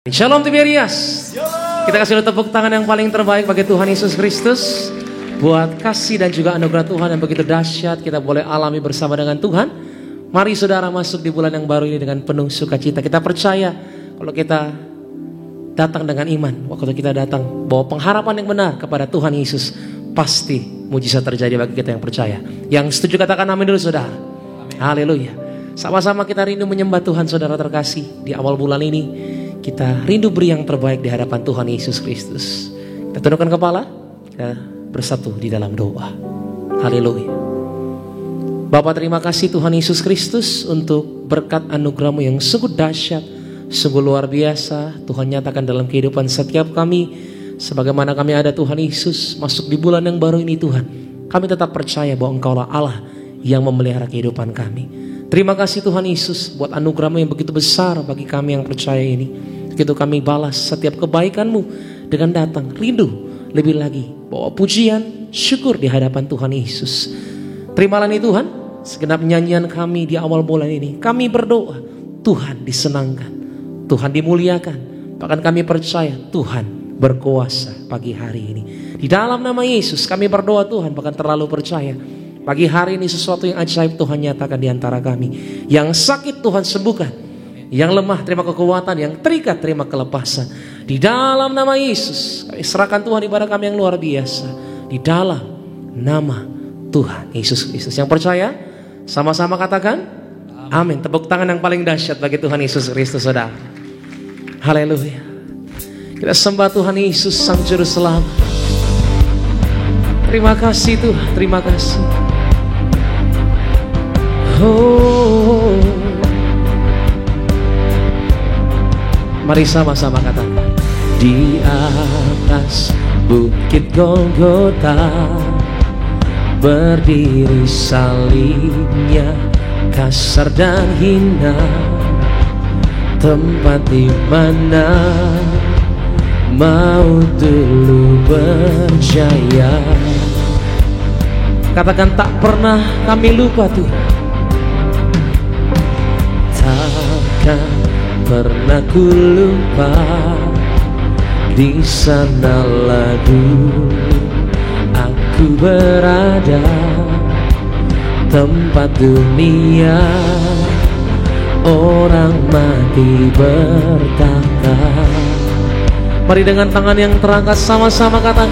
Shalom Tiberias. Kita kasih tepuk tangan yang paling terbaik bagi Tuhan Yesus Kristus. Buat kasih dan juga anugerah Tuhan yang begitu dahsyat kita boleh alami bersama dengan Tuhan. Mari saudara masuk di bulan yang baru ini dengan penuh sukacita. Kita percaya kalau kita datang dengan iman, waktu kita datang bawa pengharapan yang benar kepada Tuhan Yesus, pasti mujizat terjadi bagi kita yang percaya. Yang setuju katakan amin dulu saudara. Haleluya. Sama-sama kita rindu menyembah Tuhan saudara terkasih di awal bulan ini. Kita rindu beri yang terbaik di hadapan Tuhan Yesus Kristus. Kita tundukkan kepala, kita bersatu di dalam doa. Haleluya. Bapa, terima kasih Tuhan Yesus Kristus untuk berkat anugerah-Mu yang sungguh dahsyat, sungguh luar biasa. Tuhan nyatakan dalam kehidupan setiap kami. Sebagaimana kami ada Tuhan Yesus masuk di bulan yang baru ini Tuhan, kami tetap percaya bahwa Engkaulah Allah yang memelihara kehidupan kami. Terima kasih Tuhan Yesus buat anugerah-Mu yang begitu besar bagi kami yang percaya ini. Begitu kami balas setiap kebaikan-Mu dengan datang rindu lebih lagi bawa pujian, syukur di hadapan Tuhan Yesus. Terimalah nih Tuhan segenap nyanyian kami di awal bulan ini. Kami berdoa Tuhan disenangkan, Tuhan dimuliakan. Bahkan kami percaya Tuhan berkuasa pagi hari ini. Di dalam nama Yesus kami berdoa Tuhan, bahkan terlalu percaya pagi hari ini sesuatu yang ajaib Tuhan nyatakan di antara kami. Yang sakit Tuhan sembuhkan, yang lemah terima kekuatan, yang terikat terima kelepasan. Di dalam nama Yesus kami serahkan Tuhan ibadah kami yang luar biasa. Di dalam nama Tuhan Yesus Kristus. Yang percaya sama-sama katakan amin. Tepuk tangan yang paling dahsyat bagi Tuhan Yesus Kristus saudara. Haleluya. Kita sembah Tuhan Yesus Sang Juru Selamat. Terima kasih Tuhan, terima kasih. Oh, mari sama-sama katakan. Di atas bukit Golgota berdiri salibnya kasar dan hina, tempat di mana maut dulu berjaya. Katakan tak pernah kami lupa Tuhan. Takkan pernah ku lupa, di sanalah dulu aku berada, tempat dunia orang mati bertaka. Mari dengan tangan yang terangkat sama-sama katakan.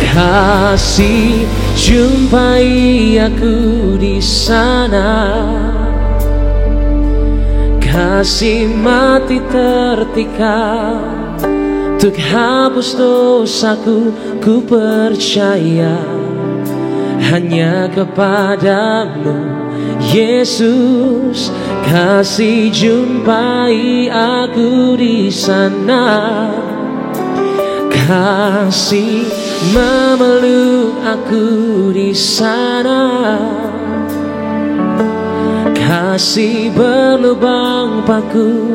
Kasih jumpai aku di sana, kasih mati tertikam untuk hapus dosaku. Ku percaya hanya kepadamu Yesus. Kasih jumpai aku di sana, kasih memeluk aku di sana, kasih berlubang paku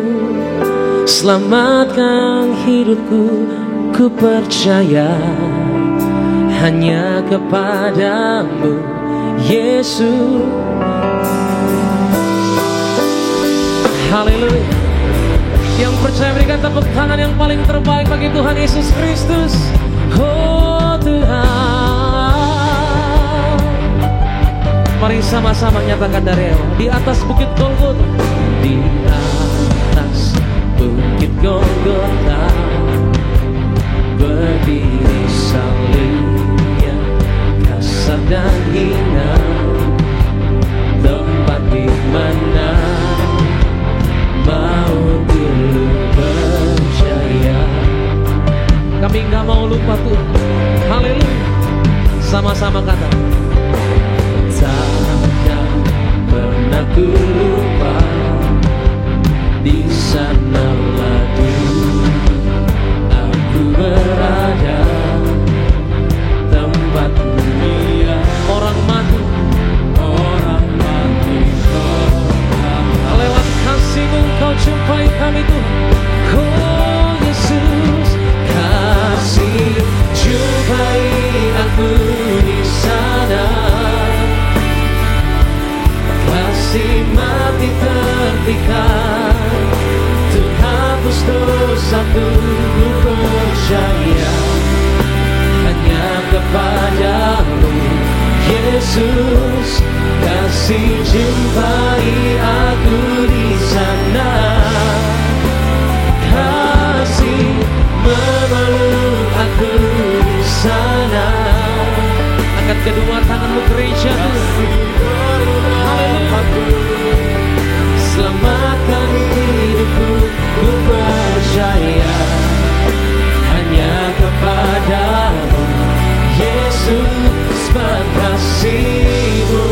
selamatkan hidupku. Ku percaya hanya kepadamu Yesus. Haleluya. Yang percaya berikan tepuk tangan yang paling terbaik bagi Tuhan Yesus Kristus. Oh Tuhan, mari sama-sama nyatakan dari awal. Di atas bukit Golgota, di atas bukit Golgota berdiri salibnya kasar dan hina, tempat di mana maut dulu berjaya. Kami gak mau lupa Tuhan. Haleluya. Sama-sama kata. Takkan pernah ku lupa, di sanalah dulu satu ku percaya, hanya kepadamu Yesus, kasih jumpai aku di sana, kasih memeluk aku di sana. Angkat kedua tanganmu gereja, selamatkan hidupku, ku percaya hanya kepadamu Yesus, kasih-Mu.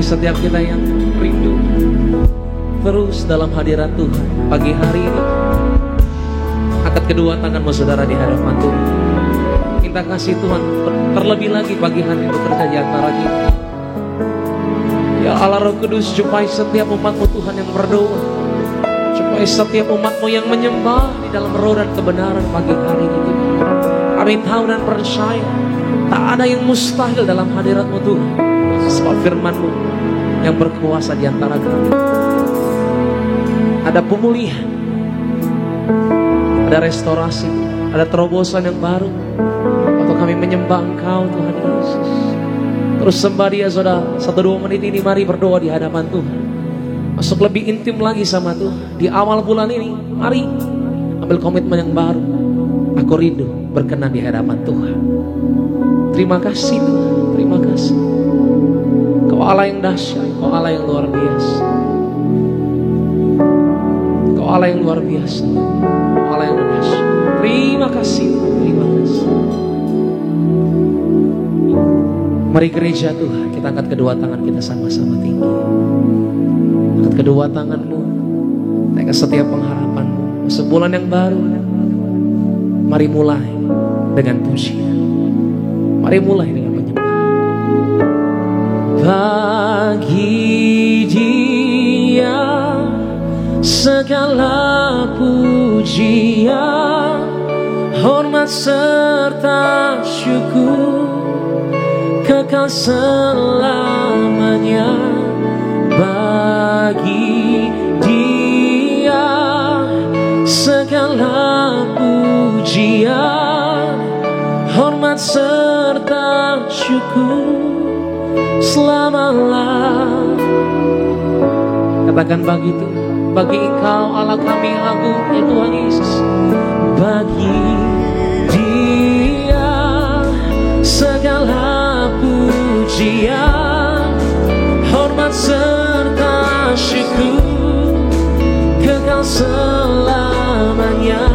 Mari setiap kita yang rindu terus dalam hadirat Tuhan pagi hari ini, angkat kedua tanganmu saudara di hadapan Tuhan. Minta kasih Tuhan terlebih lagi pagi hari ini bekerja di antara kita. Ya Allah Roh Kudus, jumpai setiap umat-Mu Tuhan yang berdoa, jumpai setiap umat-Mu yang menyembah di dalam roh dan kebenaran pagi hari ini. Kami tahu dan percaya tak ada yang mustahil dalam hadirat-Mu Tuhan, sebab firman-Mu yang berkuasa di antara kami. Ada pemulihan, ada restorasi, ada terobosan yang baru waktu kami menyembah Engkau Tuhan Yesus. Terus sembah dia saudara, 1-2 menit ini mari berdoa di hadapan Tuhan. Masuk lebih intim lagi sama Tuhan. Di awal bulan ini, mari ambil komitmen yang baru. Aku rindu berkenan di hadapan Tuhan. Terima kasih Tuhan, terima kasih. Kau Allah yang dahsyat, Kau Allah yang luar biasa. Kau Allah yang luar biasa, Kau Allah yang dahsyat. Terima kasih, terima kasih. Mari gereja Tuhan, kita angkat kedua tangan kita sama-sama tinggi. Angkat kedua tanganmu, naikkan setiap pengharapanmu. Sebulan yang baru, mari mulai dengan pujian. Mari mulai dengan menyembah. Bagi Dia segala pujian, hormat serta syukur kekal selamanya. Bagi Dia segala pujian, hormat serta syukur selama-lamanya. Katakan bagi itu, bagi Engkau Allah kami yang agung ya Tuhan Yesus. Bagi Dia segala pujian, hormat serta syukur kekal selamanya.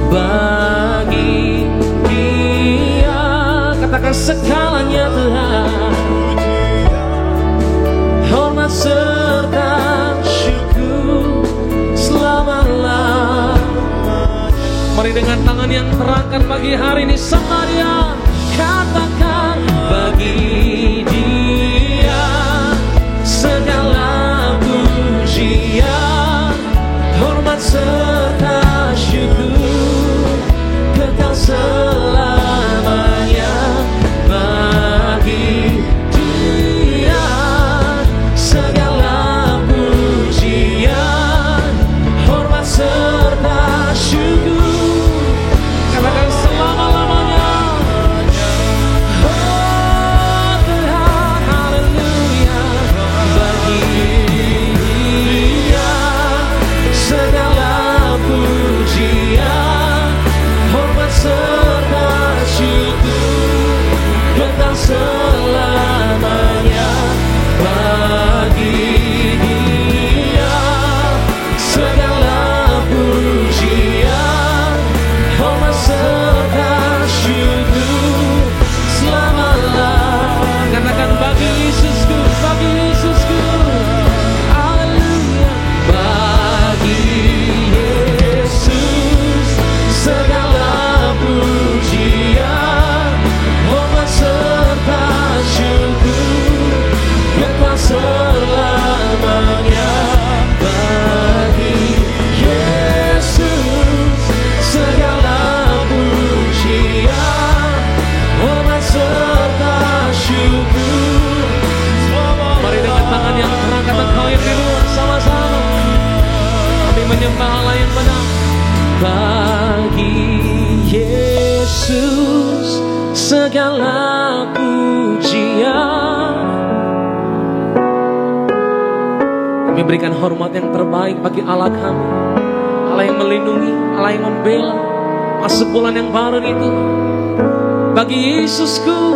Bagi Dia, katakan segalanya Tuhan, hormat serta syukur selama-lamanya. Mari dengan tangan yang terangkat pagi hari ini sama Dia, katakan bagi Dia segala pujian, hormat serta syukur kekal selamanya. Bagi Dia segala pujian, hormat serta syukur katakan selama-lamanya. Oh Tuhan, haleluya. Bagi Dia segala pujian, hormat serta syukur kekal selamanya. Bagi Dia segala pujian, hormat serta syukur selama-lamanya. Katakan bagi Yesusku, bagi Yesusku, haleluya. Bagi Yesus segala pujian, hormat serta syukur kekal selamanya. Bagi Yesus segala pujian, hormat serta syukur. Mari dengan tangan yang terangkat engkau yang di luar sama-sama kami menyembah Allah yang benar. Bagi Yesus segala pujian. Kami berikan hormat yang terbaik bagi Allah kami, Allah yang melindungi, Allah yang membela masuk bulan yang baru itu. Bagi Yesusku,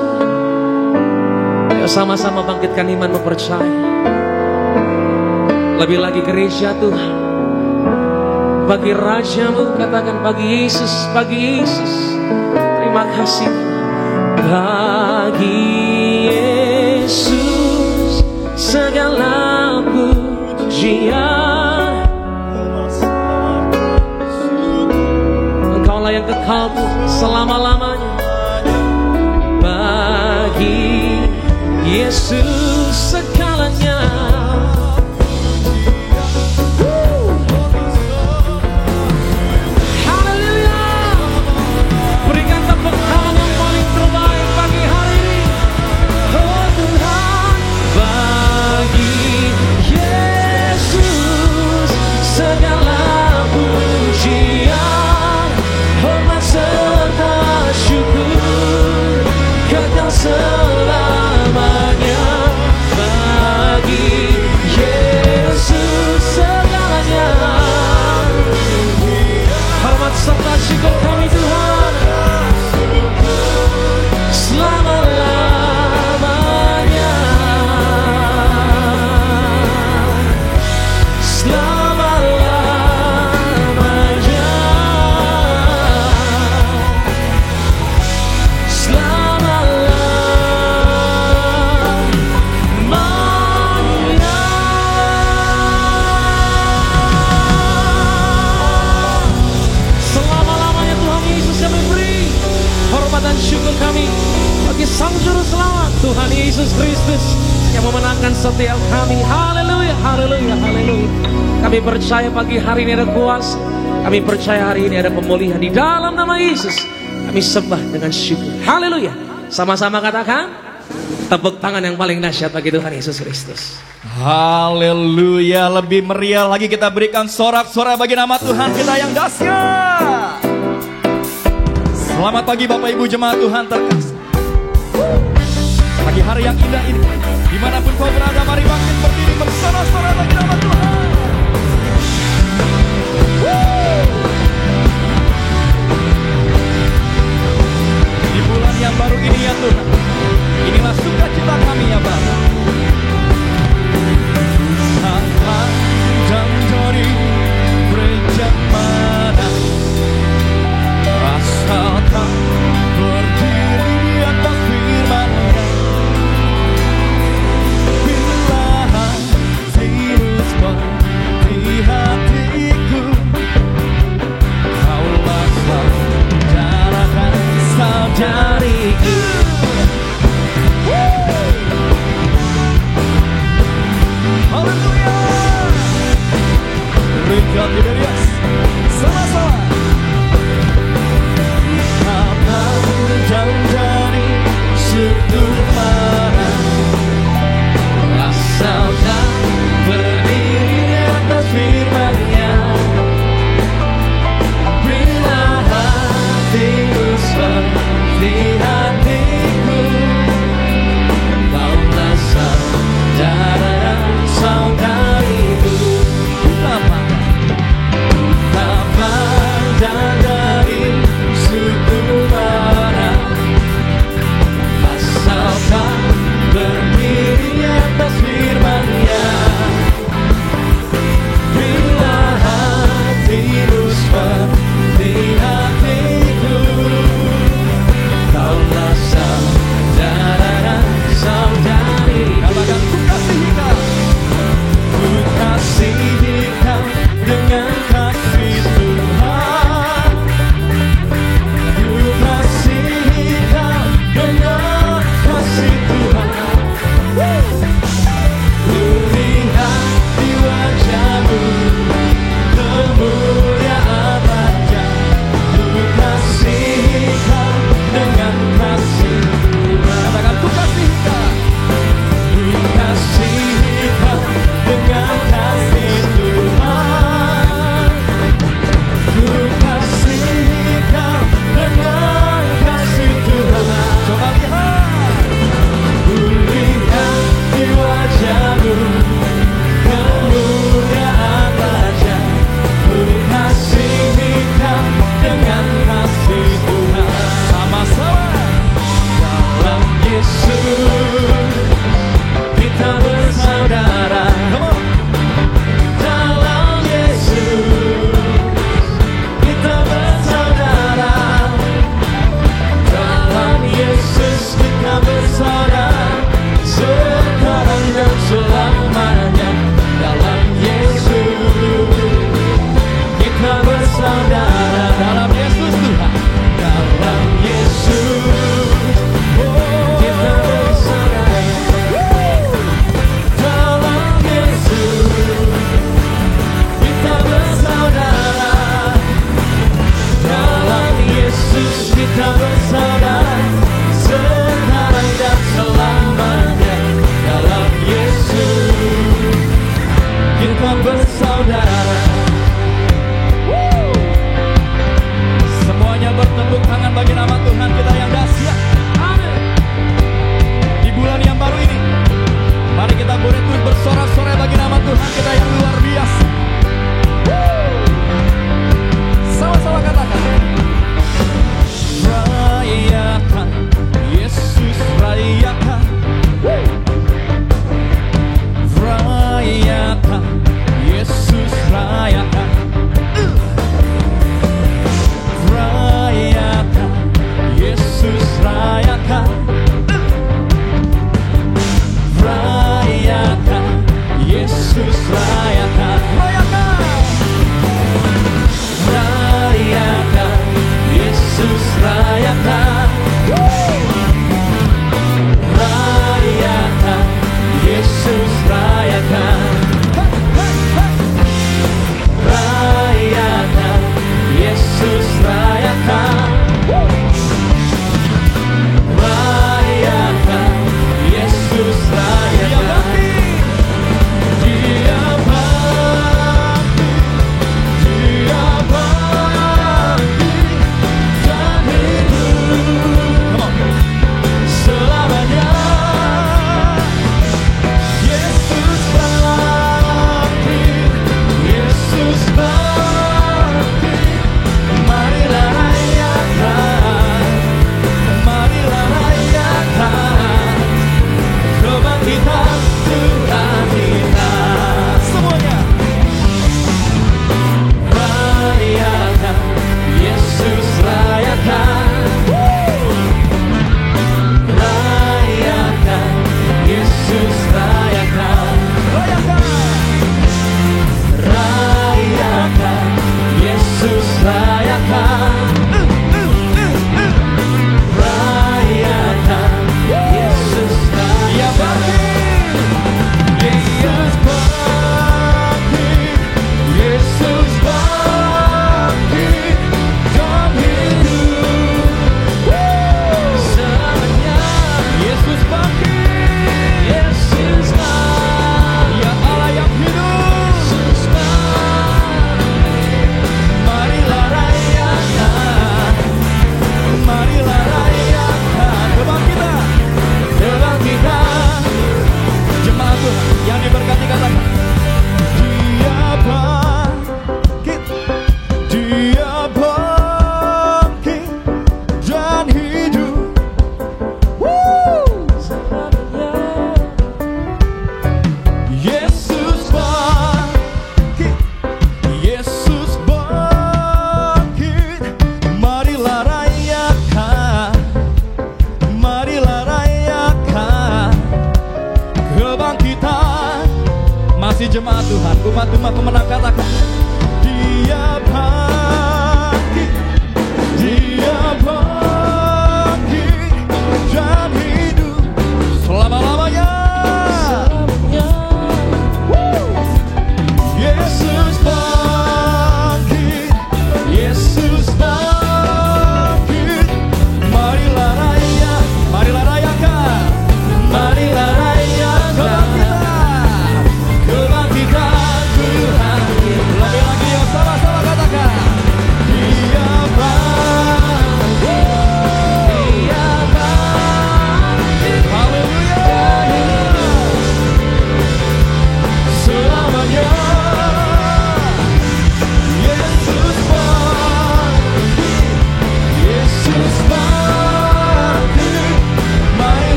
ayo sama-sama bangkitkan iman mempercaya. Lebih lagi gereja Tuhan, bagi Rajamu, katakan bagi Yesus, bagi Yesus. Terima kasih. Bagi Yesus segala pujian. Engkaulah yang kekal Tuhan selama-lamanya. Bagi Yesus segalanya. Haleluya. Berikan tepuk tangan yang paling terbaik pagi hari ini. Oh Tuhan, bagi Yesus segala pujian, hormat serta syukur kekal selamanya. Bagi Yesus segalanya, hormat serta syukur kami Tuhan selama-lamanya. Selama-lamanya. Selama-lamanya Tuhan Yesus yang memberi hormat dan syukur kami bagi Sang Juru Selamat Tuhan Yesus Kristus yang memenangkan setiap kami. Haleluya, haleluya, haleluya. Kami percaya pagi hari ini ada kuasa. Kami percaya hari ini ada pemulihan di dalam nama Yesus. Kami sembah dengan syukur. Haleluya. Sama-sama katakan tepuk tangan yang paling dahsyat bagi Tuhan Yesus Kristus. Haleluya. Lebih meriah lagi kita berikan sorak-sorai bagi nama Tuhan kita yang dahsyat. Selamat pagi Bapak Ibu jemaat Tuhan terkasih. Pagi hari yang indah ini, dimanapun kau berada, mari bangkit berdiri bersorak-sorai bagi nama Tuhan. Di bulan yang baru ini ya Tuhan, inilah sukacita kami ya Bapa. Dan dari gereja mana asalkan berdiri di atas firman-Nya, bila virus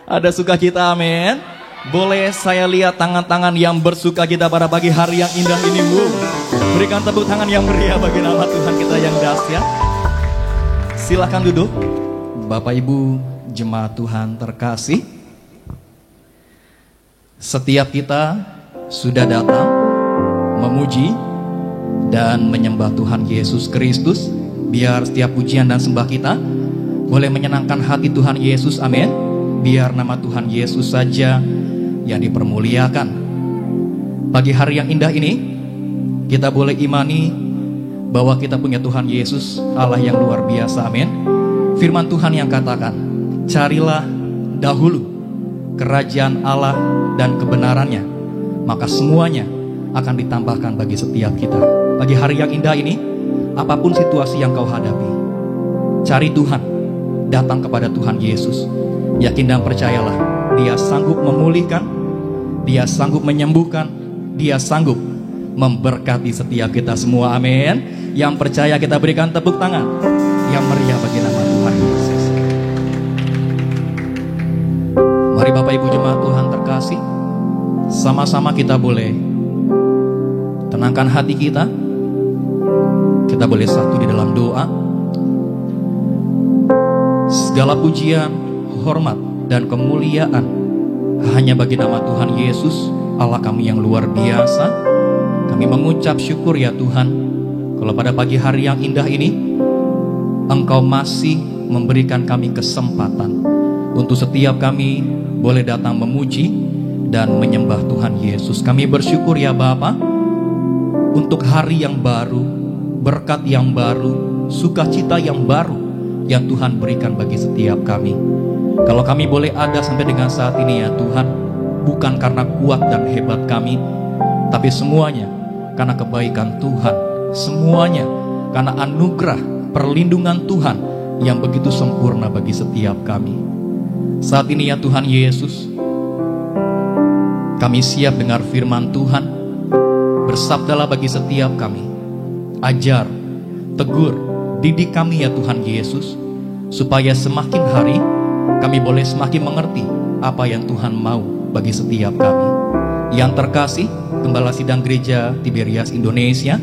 Ada sukacita, amin. Boleh saya lihat tangan-tangan yang bersukacita pada pagi hari yang indah ini, Bu. Berikan tepuk tangan yang meriah bagi nama Tuhan kita yang dahsyat. Silakan duduk. Bapak Ibu jemaat Tuhan terkasih, setiap kita sudah datang memuji dan menyembah Tuhan Yesus Kristus. Biar setiap pujian dan sembah kita boleh menyenangkan hati Tuhan Yesus, amin. Biar nama Tuhan Yesus saja yang dipermuliakan. Pagi hari yang indah ini, kita boleh imani bahwa kita punya Tuhan Yesus, Allah yang luar biasa, amin. Firman Tuhan yang katakan, carilah dahulu kerajaan Allah dan kebenarannya, maka semuanya akan ditambahkan bagi setiap kita. Pagi hari yang indah ini, apapun situasi yang kau hadapi, cari Tuhan, datang kepada Tuhan Yesus. Yakin dan percayalah, Dia sanggup memulihkan, Dia sanggup menyembuhkan, Dia sanggup memberkati setiap kita semua, amin. Yang percaya kita berikan tepuk tangan yang meriah bagi nama Tuhan Yesus. Mari Bapak Ibu jemaat Tuhan terkasih, sama-sama kita boleh tenangkan hati kita. Kita boleh satu di dalam doa. Segala pujian, hormat, dan kemuliaan hanya bagi nama Tuhan Yesus, Allah kami yang luar biasa. Kami mengucap syukur ya Tuhan, kalau pada pagi hari yang indah ini Engkau masih memberikan kami kesempatan untuk setiap kami boleh datang memuji dan menyembah Tuhan Yesus. Kami bersyukur ya Bapa untuk hari yang baru, berkat yang baru, sukacita yang baru yang Tuhan berikan bagi setiap kami. Kalau kami boleh ada sampai dengan saat ini ya Tuhan, bukan karena kuat dan hebat kami, tapi semuanya karena kebaikan Tuhan, semuanya karena anugerah perlindungan Tuhan yang begitu sempurna bagi setiap kami. Saat ini ya Tuhan Yesus, kami siap dengar firman Tuhan. Bersabdalah bagi setiap kami, ajar, tegur, didik kami ya Tuhan Yesus, supaya semakin hari kami boleh semakin mengerti apa yang Tuhan mau bagi setiap kami. Yang terkasih, Gembala Sidang Gereja Tiberias Indonesia,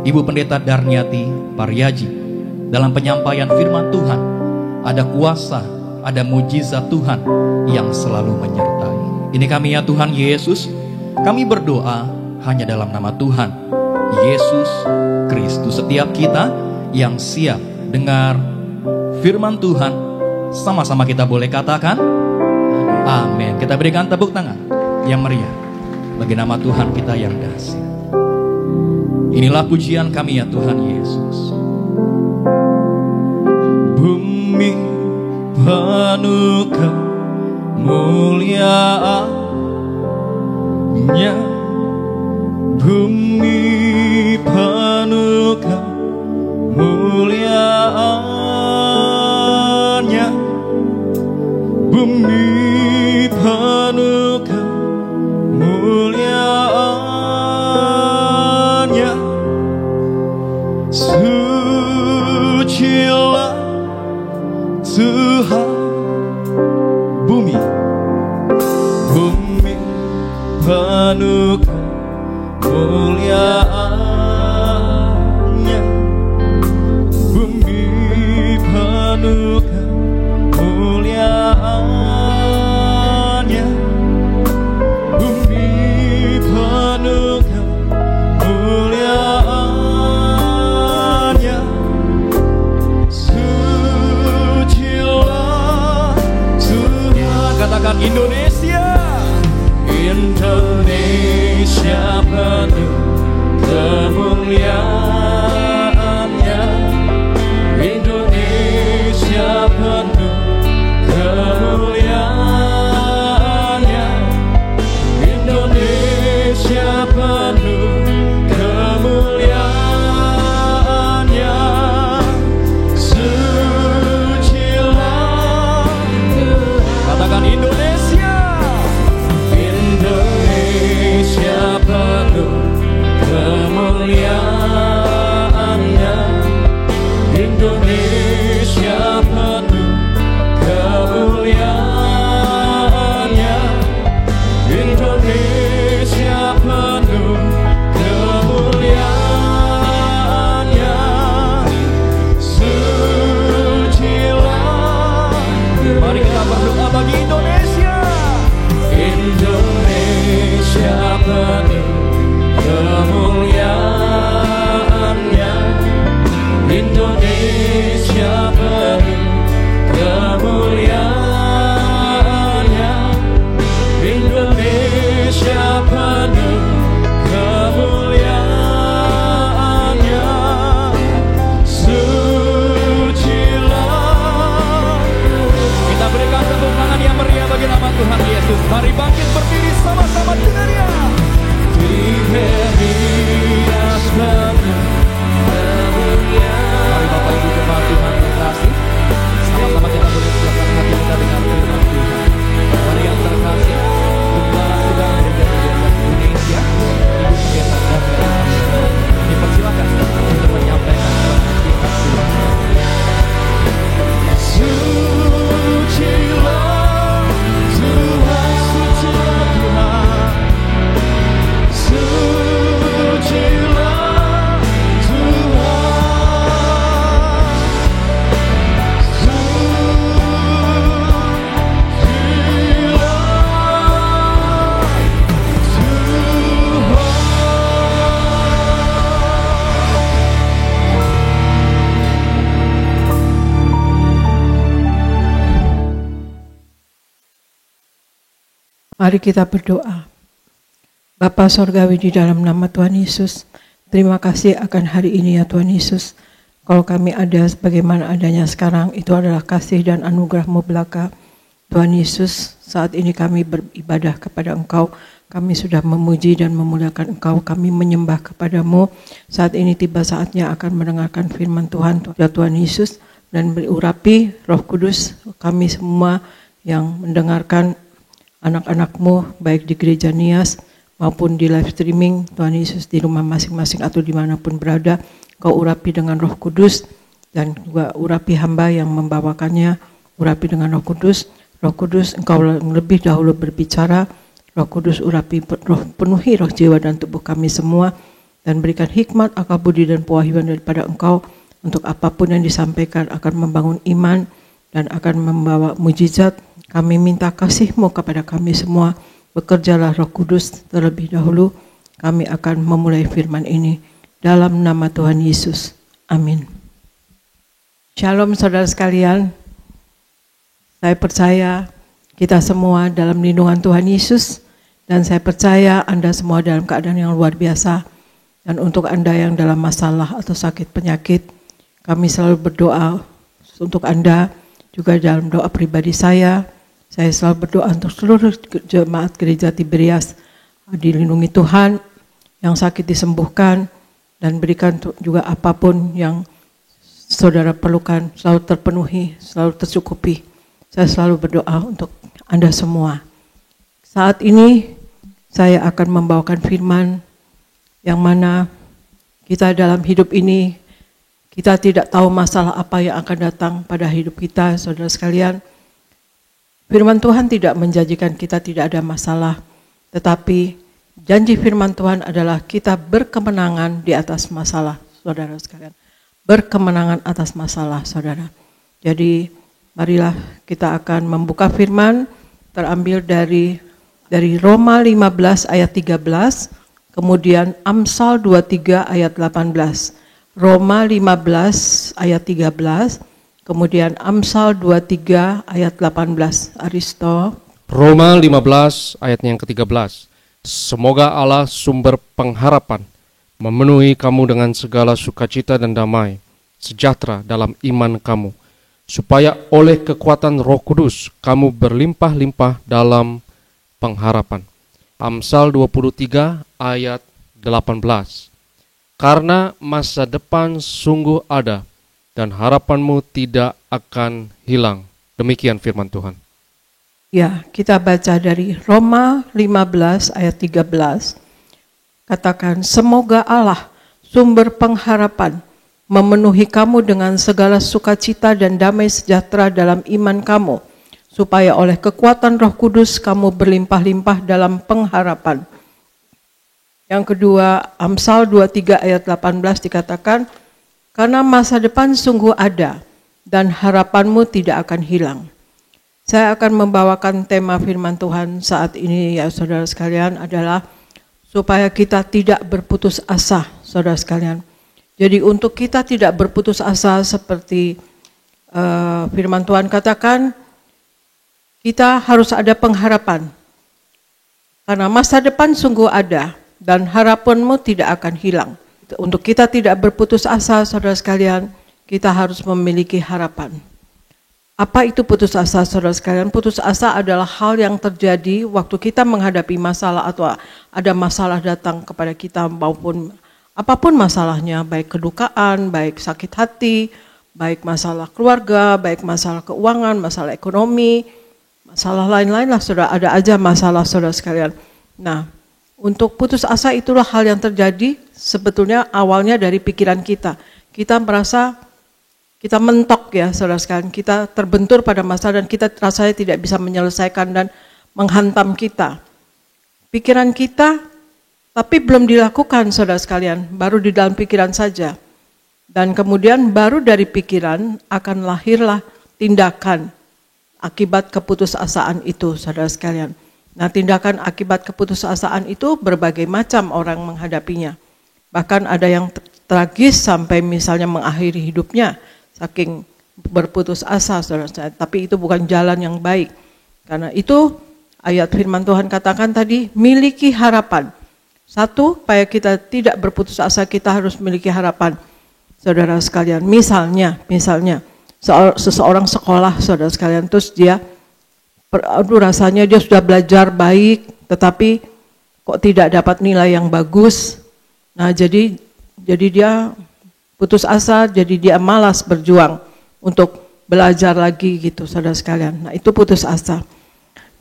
Ibu Pendeta Darniati Paryaji, dalam penyampaian firman Tuhan ada kuasa, ada mujizat Tuhan yang selalu menyertai. Ini kami ya Tuhan Yesus, kami berdoa hanya dalam nama Tuhan Yesus Kristus. Setiap kita yang siap dengar firman Tuhan, sama-sama kita boleh katakan amin. Kita berikan tepuk tangan yang meriah bagi nama Tuhan kita yang dahsyat. Inilah pujian kami ya Tuhan Yesus. Bumi penuh kemuliaan-Nya, bumi penuh kemuliaan-Nya, bumi penuh kemuliaan-Nya. Sucilah Tuhan, bumi penuh kemuliaan-Nya, bumi penuh kemuliaan-Nya, bumi penuh kemuliaan-Nya. Sucilah Tuhan. Katakan Indonesia. Indonesia penuh kemuliaan-Nya, Indonesia penuh kemuliaan-Nya, Indonesia penuh kemuliaan-Nya. Sucilah Tuhan. Katakan Indonesia. Indonesia penuh kemuliaan-Nya, Indonesia penuh kemuliaan-Nya, penuh kemuliaan-Nya, Indonesia penuh kemuliaan-Nya. Sucilah. Kita berikan tepuk tangan yang meriah bagi nama Tuhan Yesus. Mari bangkit berdiri sama-sama dengannya. Diberias penuh kemuliaan. Mari Bapak Ibu jemaat Tuhan yang terkasih, sama-sama kita bersiapkan hati kita dengan firman Tuhan. Mari yang terkasih, Gembala Sudah Gereja Indonesia, Ibu Pendeta David, dipersilakan untuk menyampaikan firman Tuhan. Sucilah Tuhan, sucilah Tuhan, sucilah Mari kita berdoa. Bapa Sorgawi, di dalam nama Tuhan Yesus, terima kasih akan hari ini ya Tuhan Yesus. Kalau kami ada sebagaimana adanya sekarang, itu adalah kasih dan anugerah-Mu belaka. Tuhan Yesus, saat ini kami beribadah kepada Engkau. Kami sudah memuji dan memuliakan Engkau. Kami menyembah kepada-Mu. Saat ini tiba saatnya akan mendengarkan firman Tuhan. Ya Tuhan Yesus, dan berurapi Roh Kudus kami semua yang mendengarkan, anak-anak-Mu baik di gereja Nias maupun di live streaming. Tuhan Yesus, di rumah masing-masing atau dimanapun berada, Kau urapi dengan Roh Kudus, dan juga urapi hamba yang membawakannya. Urapi dengan Roh Kudus. Roh Kudus, Engkau lebih dahulu berbicara. Roh Kudus, urapi, penuhi roh, jiwa dan tubuh kami semua, dan berikan hikmat, akal budi dan pewahyuan daripada Engkau untuk apapun yang disampaikan akan membangun iman dan akan membawa mujizat. Kami minta kasih-Mu kepada kami semua. Bekerjalah Roh Kudus terlebih dahulu. Kami akan memulai firman ini dalam nama Tuhan Yesus. Amin. Shalom saudara sekalian. Saya percaya kita semua dalam lindungan Tuhan Yesus. Dan saya percaya Anda semua dalam keadaan yang luar biasa. Dan untuk Anda yang dalam masalah atau sakit penyakit, kami selalu berdoa untuk Anda. Juga dalam doa pribadi saya selalu berdoa untuk seluruh jemaat gereja Tiberias, dilindungi Tuhan, yang sakit disembuhkan, dan berikan juga apapun yang saudara perlukan selalu terpenuhi, selalu tercukupi. Saya selalu berdoa untuk Anda semua. Saat ini saya akan membawakan firman yang mana kita dalam hidup ini, kita tidak tahu masalah apa yang akan datang pada hidup kita, saudara sekalian. Firman Tuhan tidak menjanjikan kita tidak ada masalah, tetapi janji firman Tuhan adalah kita berkemenangan di atas masalah, saudara sekalian. Berkemenangan atas masalah, saudara. Jadi marilah kita akan membuka firman terambil dari Roma 15 ayat 13, kemudian Amsal 23 ayat 18. Roma 15 ayat 13, kemudian Amsal 23 ayat 18. Aristo. Roma 15 ayat yang ke-13. Semoga Allah sumber pengharapan memenuhi kamu dengan segala sukacita dan damai sejahtera dalam iman kamu, supaya oleh kekuatan Roh Kudus kamu berlimpah-limpah dalam pengharapan. Amsal 23 ayat 18. Karena masa depan sungguh ada dan harapanmu tidak akan hilang. Demikian firman Tuhan. Ya, kita baca dari Roma 15 ayat 13. Katakan, semoga Allah sumber pengharapan memenuhi kamu dengan segala sukacita dan damai sejahtera dalam iman kamu, supaya oleh kekuatan Roh Kudus kamu berlimpah-limpah dalam pengharapan. Yang kedua, Amsal 23 ayat 18 dikatakan, karena masa depan sungguh ada dan harapanmu tidak akan hilang. Saya akan membawakan tema firman Tuhan saat ini ya saudara sekalian adalah supaya kita tidak berputus asa, saudara sekalian. Jadi untuk kita tidak berputus asa seperti firman Tuhan katakan kita harus ada pengharapan. Karena masa depan sungguh ada dan harapanmu tidak akan hilang. Untuk kita tidak berputus asa, saudara sekalian, kita harus memiliki harapan. Apa itu putus asa, saudara sekalian? Putus asa adalah hal yang terjadi waktu kita menghadapi masalah atau ada masalah datang kepada kita maupun apapun masalahnya, baik kedukaan, baik sakit hati, baik masalah keluarga, baik masalah keuangan, masalah ekonomi, masalah lain-lain lah, saudara. Ada aja masalah, saudara sekalian. Nah, untuk putus asa itulah hal yang terjadi sebetulnya awalnya dari pikiran kita. Kita merasa kita mentok ya, saudara sekalian. Kita terbentur pada masalah dan kita rasanya tidak bisa menyelesaikan dan menghantam kita. Pikiran kita, tapi belum dilakukan, saudara sekalian. Baru di dalam pikiran saja. Dan kemudian baru dari pikiran akan lahirlah tindakan akibat keputusasaan itu, saudara sekalian. Nah, tindakan akibat keputusasaan itu berbagai macam orang menghadapinya. Bahkan ada yang tragis sampai misalnya mengakhiri hidupnya saking berputus asa, saudara sekalian. Tapi itu bukan jalan yang baik. Karena itu ayat firman Tuhan katakan tadi, miliki harapan. Satu, supaya kita tidak berputus asa, kita harus memiliki harapan, saudara sekalian. Misalnya, seseorang sekolah, saudara sekalian, terus dia rasanya dia sudah belajar baik, tetapi kok tidak dapat nilai yang bagus. Nah, jadi dia putus asa, jadi dia malas berjuang untuk belajar lagi gitu, saudara sekalian. Nah, itu putus asa.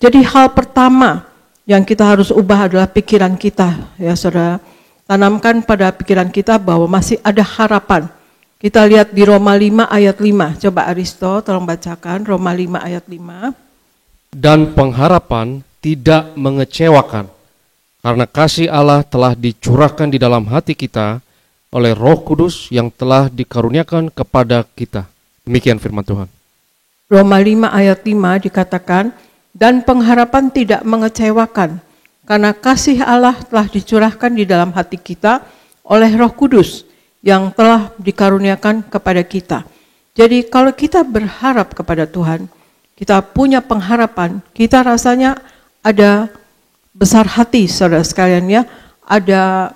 Jadi hal pertama yang kita harus ubah adalah pikiran kita, ya saudara. Tanamkan pada pikiran kita bahwa masih ada harapan. Kita lihat di Roma 5 ayat 5. Coba Aristo tolong bacakan Roma 5 ayat 5. Dan pengharapan tidak mengecewakan, karena kasih Allah telah dicurahkan di dalam hati kita oleh Roh Kudus yang telah dikaruniakan kepada kita. Demikian firman Tuhan. Roma 5 ayat 5 dikatakan, dan pengharapan tidak mengecewakan, karena kasih Allah telah dicurahkan di dalam hati kita oleh Roh Kudus yang telah dikaruniakan kepada kita. Jadi kalau kita berharap kepada Tuhan, kita punya pengharapan, kita rasanya ada besar hati, saudara sekalian ya, ada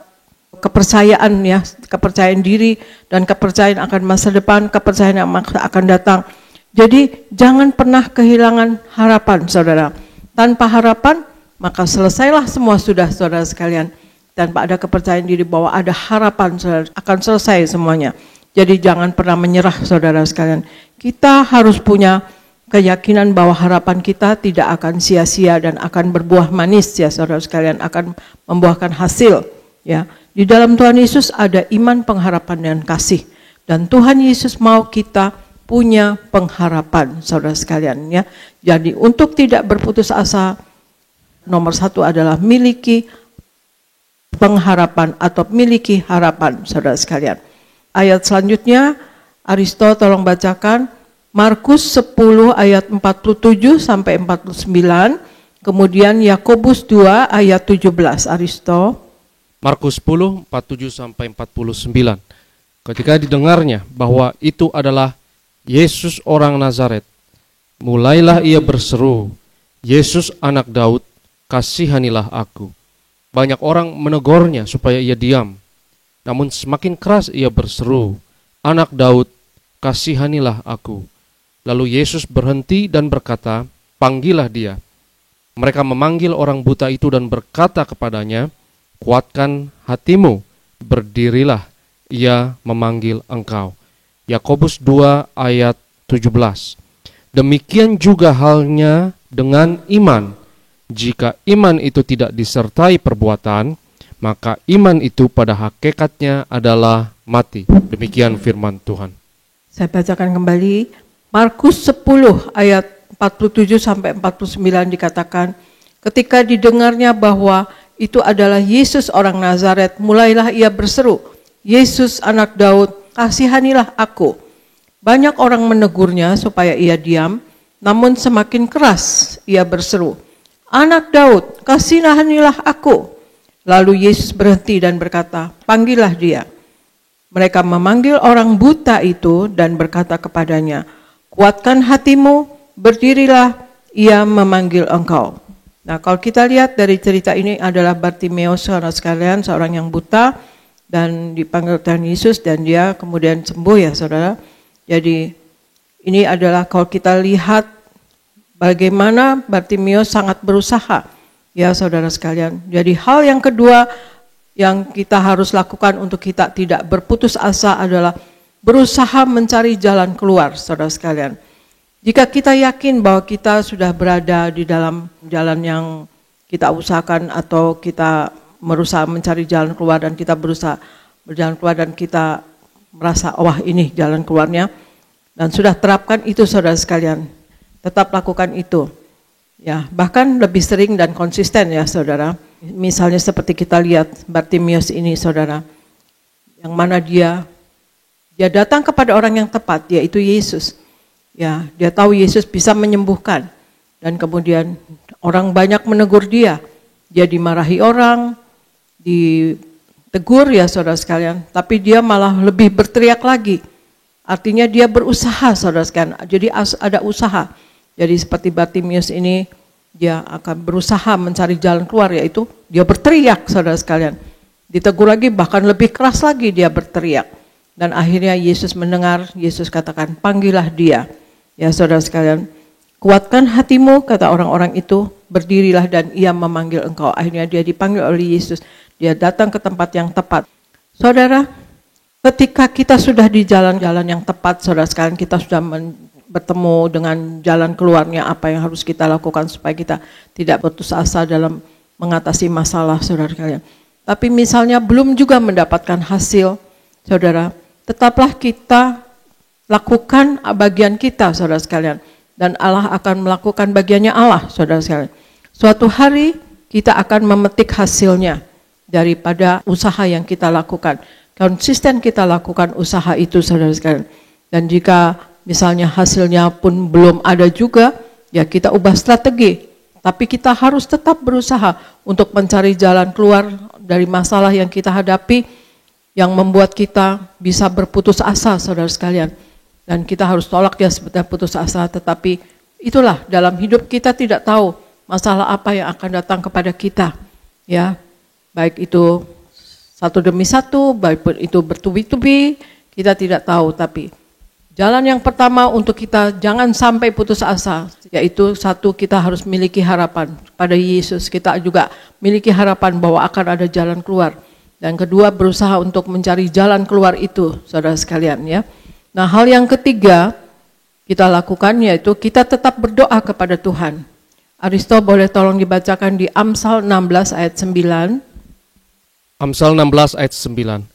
kepercayaan ya, kepercayaan diri dan kepercayaan akan masa depan, kepercayaan yang akan datang. Jadi jangan pernah kehilangan harapan, saudara. Tanpa harapan, maka selesailah semua sudah, saudara sekalian. Tanpa ada kepercayaan diri bahwa ada harapan, saudara, akan selesai semuanya. Jadi jangan pernah menyerah, saudara sekalian. Kita harus punya keyakinan bahwa harapan kita tidak akan sia-sia dan akan berbuah manis ya, saudara sekalian, akan membuahkan hasil ya. Di dalam Tuhan Yesus ada iman, pengharapan dan kasih. Dan Tuhan Yesus mau kita punya pengharapan, saudara sekalian ya. Jadi untuk tidak berputus asa, nomor satu adalah miliki pengharapan atau miliki harapan, saudara sekalian. Ayat selanjutnya, Aristo tolong bacakan Markus 10 ayat 47 sampai 49, kemudian Yakobus 2 ayat 17, Aristo. Markus 10, 47 sampai 49. Ketika didengarnya bahwa itu adalah Yesus orang Nazaret, mulailah ia berseru, Yesus anak Daud, kasihanilah aku. Banyak orang menegurnya supaya ia diam. Namun semakin keras ia berseru, anak Daud, kasihanilah aku. Lalu Yesus berhenti dan berkata, panggillah dia. Mereka memanggil orang buta itu dan berkata kepadanya, kuatkan hatimu, berdirilah, ia memanggil engkau. Yakobus 2 ayat 17. Demikian juga halnya dengan iman. Jika iman itu tidak disertai perbuatan, maka iman itu pada hakikatnya adalah mati. Demikian firman Tuhan. Saya bacakan kembali. Markus 10 ayat 47 sampai 49 dikatakan, ketika didengarnya bahwa itu adalah Yesus orang Nazaret, mulailah ia berseru, Yesus anak Daud, kasihanilah aku. Banyak orang menegurnya supaya ia diam, namun semakin keras ia berseru, anak Daud, kasihanilah aku. Lalu Yesus berhenti dan berkata, panggillah dia. Mereka memanggil orang buta itu dan berkata kepadanya, kuatkan hatimu, berdirilah, ia memanggil engkau. Nah, kalau kita lihat dari cerita ini adalah Bartimeus, saudara sekalian, seorang yang buta dan dipanggil Tuhan Yesus dan dia kemudian sembuh ya saudara. Jadi ini adalah kalau kita lihat bagaimana Bartimeus sangat berusaha ya saudara sekalian. Jadi hal yang kedua yang kita harus lakukan untuk kita tidak berputus asa adalah berusaha mencari jalan keluar saudara sekalian. Jika kita yakin bahwa kita sudah berada di dalam jalan yang kita usahakan atau kita berusaha mencari jalan keluar dan kita berusaha berjalan keluar dan kita merasa wah ini jalan keluarnya dan sudah terapkan itu saudara sekalian, tetap lakukan itu. Ya, bahkan lebih sering dan konsisten ya saudara. Misalnya seperti kita lihat Bartimeus ini saudara, yang mana dia datang kepada orang yang tepat yaitu Yesus. Ya, dia tahu Yesus bisa menyembuhkan dan kemudian orang banyak menegur dia. Dia dimarahi orang, ditegur ya saudara sekalian, tapi dia malah lebih berteriak lagi. Artinya dia berusaha saudara sekalian. Jadi ada usaha. Jadi seperti Bartimeus ini dia akan berusaha mencari jalan keluar yaitu dia berteriak saudara sekalian. Ditegur lagi bahkan lebih keras lagi dia berteriak. Dan akhirnya Yesus mendengar, Yesus katakan panggillah dia. Ya saudara sekalian, kuatkan hatimu, kata orang-orang itu, berdirilah dan ia memanggil engkau. Akhirnya dia dipanggil oleh Yesus, dia datang ke tempat yang tepat. Saudara, ketika kita sudah di jalan-jalan yang tepat, saudara sekalian, kita sudah bertemu dengan jalan keluarnya, apa yang harus kita lakukan supaya kita tidak putus asa dalam mengatasi masalah, saudara sekalian. Tapi misalnya belum juga mendapatkan hasil, saudara, tetaplah kita lakukan bagian kita, saudara sekalian. Dan Allah akan melakukan bagiannya Allah, saudara sekalian. Suatu hari kita akan memetik hasilnya daripada usaha yang kita lakukan. Konsisten kita lakukan usaha itu, saudara sekalian. Dan jika misalnya hasilnya pun belum ada juga, ya kita ubah strategi. Tapi kita harus tetap berusaha untuk mencari jalan keluar dari masalah yang kita hadapi, yang membuat kita bisa berputus asa, saudara sekalian. Dan kita harus tolak ya sebetulnya putus asa, tetapi itulah dalam hidup kita tidak tahu masalah apa yang akan datang kepada kita. Ya, baik itu satu demi satu, baik itu bertubi-tubi, kita tidak tahu. Tapi jalan yang pertama untuk kita jangan sampai putus asa, yaitu satu, kita harus miliki harapan pada Yesus. Kita juga miliki harapan bahwa akan ada jalan keluar. Dan kedua, berusaha untuk mencari jalan keluar itu, saudara sekalian ya. Nah, hal yang ketiga kita lakukan yaitu kita tetap berdoa kepada Tuhan. Aristo boleh tolong dibacakan di Amsal 16 ayat 9. Amsal 16 ayat 9.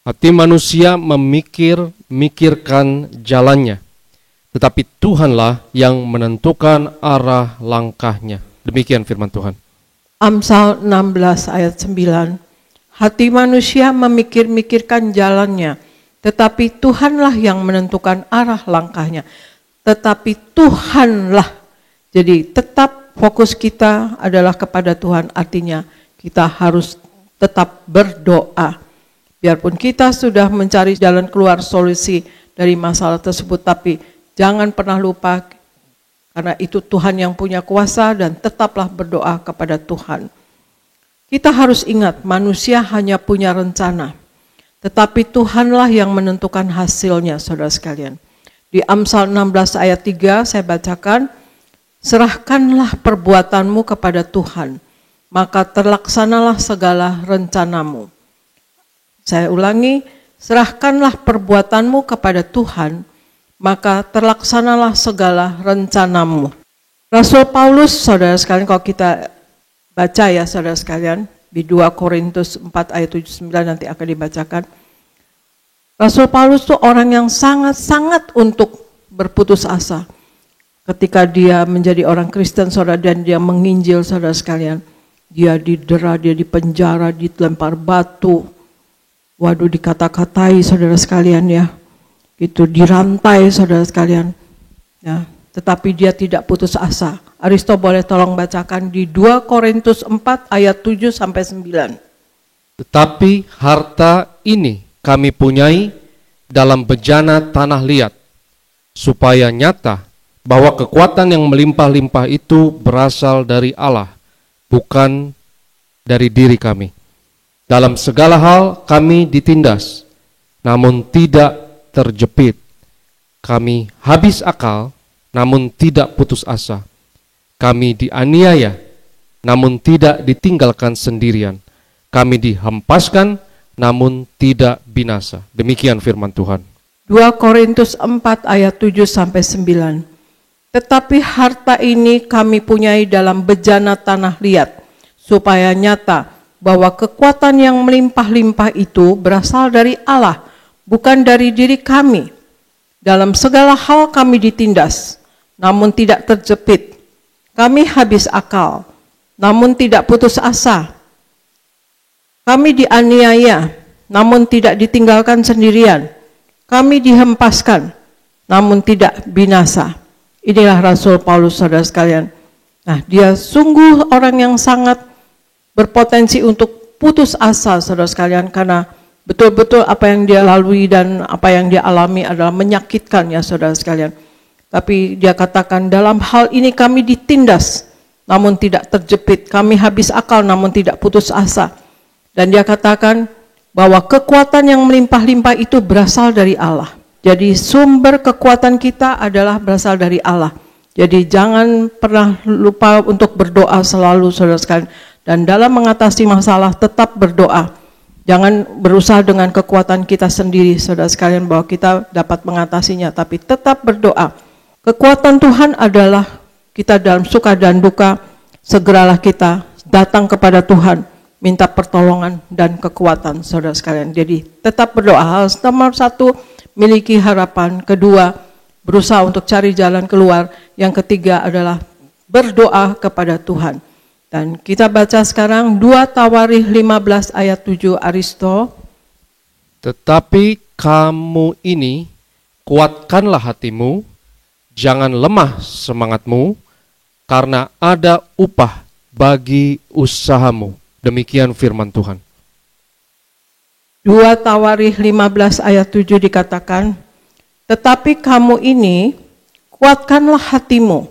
Hati manusia memikirkan jalannya, tetapi Tuhanlah yang menentukan arah langkahnya. Demikian firman Tuhan. Amsal 16 ayat 9. Hati manusia memikirkan jalannya, tetapi Tuhanlah yang menentukan arah langkahnya. Tetapi Tuhanlah. Jadi tetap fokus kita adalah kepada Tuhan. Artinya kita harus tetap berdoa. Biarpun kita sudah mencari jalan keluar solusi dari masalah tersebut, tapi jangan pernah lupa karena itu Tuhan yang punya kuasa dan tetaplah berdoa kepada Tuhan. Kita harus ingat manusia hanya punya rencana. Tetapi Tuhanlah yang menentukan hasilnya, saudara sekalian. Di Amsal 16 ayat 3 saya bacakan, serahkanlah perbuatanmu kepada Tuhan, maka terlaksanalah segala rencanamu. Saya ulangi, serahkanlah perbuatanmu kepada Tuhan, maka terlaksanalah segala rencanamu. Rasul Paulus, saudara sekalian, kalau kita baca ya saudara sekalian, di 2 Korintus 4 ayat 79 nanti akan dibacakan. Rasul Paulus itu orang yang sangat-sangat untuk berputus asa. Ketika dia menjadi orang Kristen saudara dan dia menginjil saudara sekalian. Dia didera, dia dipenjara, dilempar batu. Waduh, dikata-katai saudara sekalian ya. Itu dirantai saudara sekalian. Ya, tetapi dia tidak putus asa. Aristo boleh tolong bacakan di 2 Korintus 4 ayat 7 sampai 9. Tetapi harta ini kami punyai dalam bejana tanah liat, supaya nyata bahwa kekuatan yang melimpah-limpah itu berasal dari Allah, bukan dari diri kami. Dalam segala hal kami ditindas, namun tidak terjepit. Kami habis akal, namun tidak putus asa. Kami dianiaya, namun tidak ditinggalkan sendirian. Kami dihempaskan, namun tidak binasa. Demikian firman Tuhan. 2 Korintus 4 ayat 7-9. Tetapi harta ini kami punyai dalam bejana tanah liat, supaya nyata bahwa kekuatan yang melimpah-limpah itu berasal dari Allah, bukan dari diri kami. Dalam segala hal kami ditindas, namun tidak terjepit. Kami habis akal, namun tidak putus asa. Kami dianiaya, namun tidak ditinggalkan sendirian. Kami dihempaskan, namun tidak binasa. Inilah Rasul Paulus, saudara sekalian. Nah, dia sungguh orang yang sangat berpotensi untuk putus asa, saudara sekalian, karena betul-betul apa yang dia lalui dan apa yang dia alami adalah menyakitkan, ya saudara sekalian. Tapi dia katakan, dalam hal ini kami ditindas, namun tidak terjepit. Kami habis akal, namun tidak putus asa. Dan dia katakan bahwa kekuatan yang melimpah-limpah itu berasal dari Allah. Jadi sumber kekuatan kita adalah berasal dari Allah. Jadi jangan pernah lupa untuk berdoa selalu, saudara sekalian. Dan dalam mengatasi masalah tetap berdoa. Jangan berusaha dengan kekuatan kita sendiri, saudara sekalian, bahwa kita dapat mengatasinya. Tapi tetap berdoa. Kekuatan Tuhan adalah kita dalam suka dan duka, segeralah kita datang kepada Tuhan, minta pertolongan dan kekuatan, saudara sekalian. Jadi tetap berdoa. Hal nomor 1, miliki harapan. Kedua, berusaha untuk cari jalan keluar. Yang ketiga adalah berdoa kepada Tuhan. Dan kita baca sekarang 2 Tawarikh 15 ayat 7, Aristo. Tetapi kamu ini, kuatkanlah hatimu, jangan lemah semangatmu, karena ada upah bagi usahamu. Demikian firman Tuhan. 2 Tawarikh 15 ayat 7 dikatakan, tetapi kamu ini, kuatkanlah hatimu,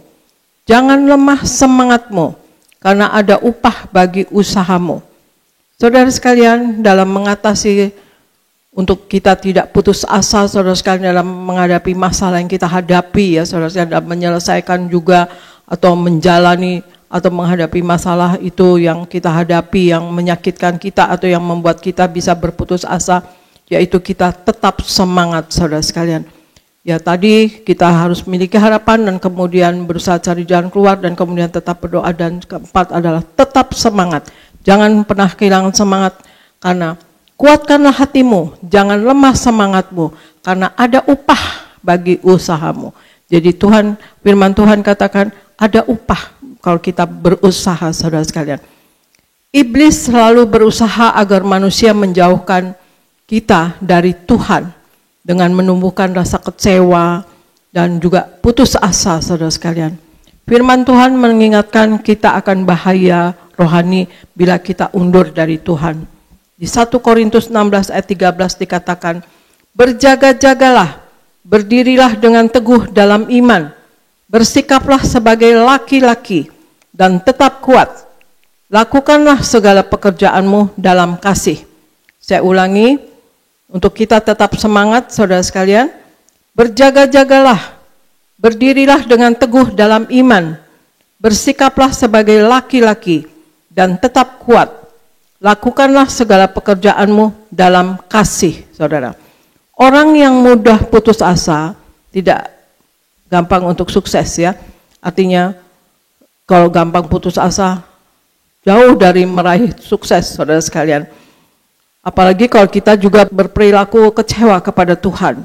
jangan lemah semangatmu, karena ada upah bagi usahamu. Saudara sekalian, dalam mengatasi, untuk kita tidak putus asa, saudara sekalian, dalam menghadapi masalah yang kita hadapi, ya saudara sekalian, dalam menyelesaikan juga, atau menjalani, atau menghadapi masalah itu yang kita hadapi, yang menyakitkan kita, atau yang membuat kita bisa berputus asa, yaitu kita tetap semangat, saudara sekalian. Ya tadi kita harus memiliki harapan dan kemudian berusaha cari jalan keluar dan kemudian tetap berdoa, dan keempat adalah tetap semangat. Jangan pernah kehilangan semangat, karena kuatkanlah hatimu, jangan lemah semangatmu, karena ada upah bagi usahamu. Jadi firman Tuhan katakan ada upah kalau kita berusaha, saudara sekalian. Iblis selalu berusaha agar manusia menjauhkan kita dari Tuhan dengan menumbuhkan rasa kecewa dan juga putus asa, saudara sekalian. Firman Tuhan mengingatkan kita akan bahaya rohani bila kita undur dari Tuhan. Di 1 Korintus 16 ayat 13 dikatakan, berjaga-jagalah, berdirilah dengan teguh dalam iman, bersikaplah sebagai laki-laki, dan tetap kuat. Lakukanlah segala pekerjaanmu dalam kasih. Saya ulangi, untuk kita tetap semangat, saudara sekalian. Berjaga-jagalah, berdirilah dengan teguh dalam iman, bersikaplah sebagai laki-laki, dan tetap kuat. Lakukanlah segala pekerjaanmu dalam kasih, saudara. Orang yang mudah putus asa tidak gampang untuk sukses, ya. Artinya kalau gampang putus asa jauh dari meraih sukses, saudara sekalian. Apalagi kalau kita juga berperilaku kecewa kepada Tuhan.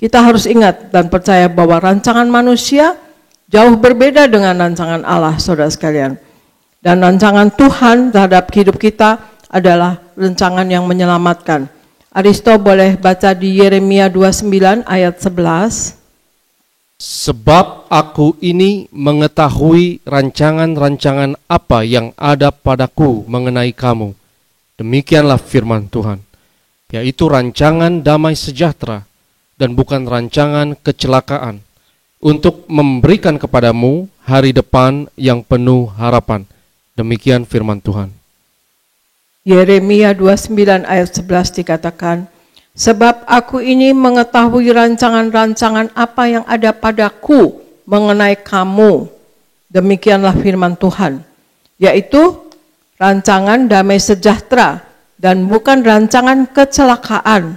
Kita harus ingat dan percaya bahwa rancangan manusia jauh berbeda dengan rancangan Allah, saudara sekalian. Dan rancangan Tuhan terhadap hidup kita adalah rancangan yang menyelamatkan. Aristo boleh baca di Yeremia 29 ayat 11. Sebab aku ini mengetahui rancangan-rancangan apa yang ada padaku mengenai kamu. Demikianlah firman Tuhan, yaitu rancangan damai sejahtera dan bukan rancangan kecelakaan, untuk memberikan kepadamu hari depan yang penuh harapan. Demikian firman Tuhan. Yeremia 29 ayat 11 dikatakan, sebab aku ini mengetahui rancangan-rancangan apa yang ada padaku mengenai kamu. Demikianlah firman Tuhan, yaitu rancangan damai sejahtera dan bukan rancangan kecelakaan,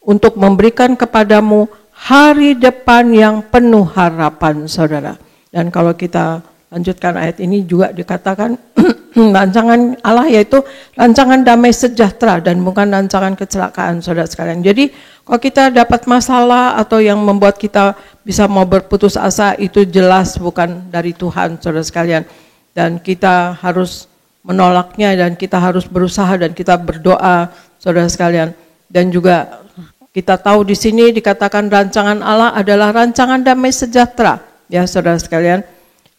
untuk memberikan kepadamu hari depan yang penuh harapan, saudara. Dan kalau kita lanjutkan ayat ini juga dikatakan rancangan Allah yaitu rancangan damai sejahtera dan bukan rancangan kecelakaan, saudara sekalian. Jadi kalau kita dapat masalah atau yang membuat kita bisa mau berputus asa, itu jelas bukan dari Tuhan, saudara sekalian. Dan kita harus menolaknya dan kita harus berusaha dan kita berdoa, saudara sekalian. Dan juga kita tahu di sini dikatakan rancangan Allah adalah rancangan damai sejahtera, ya saudara sekalian.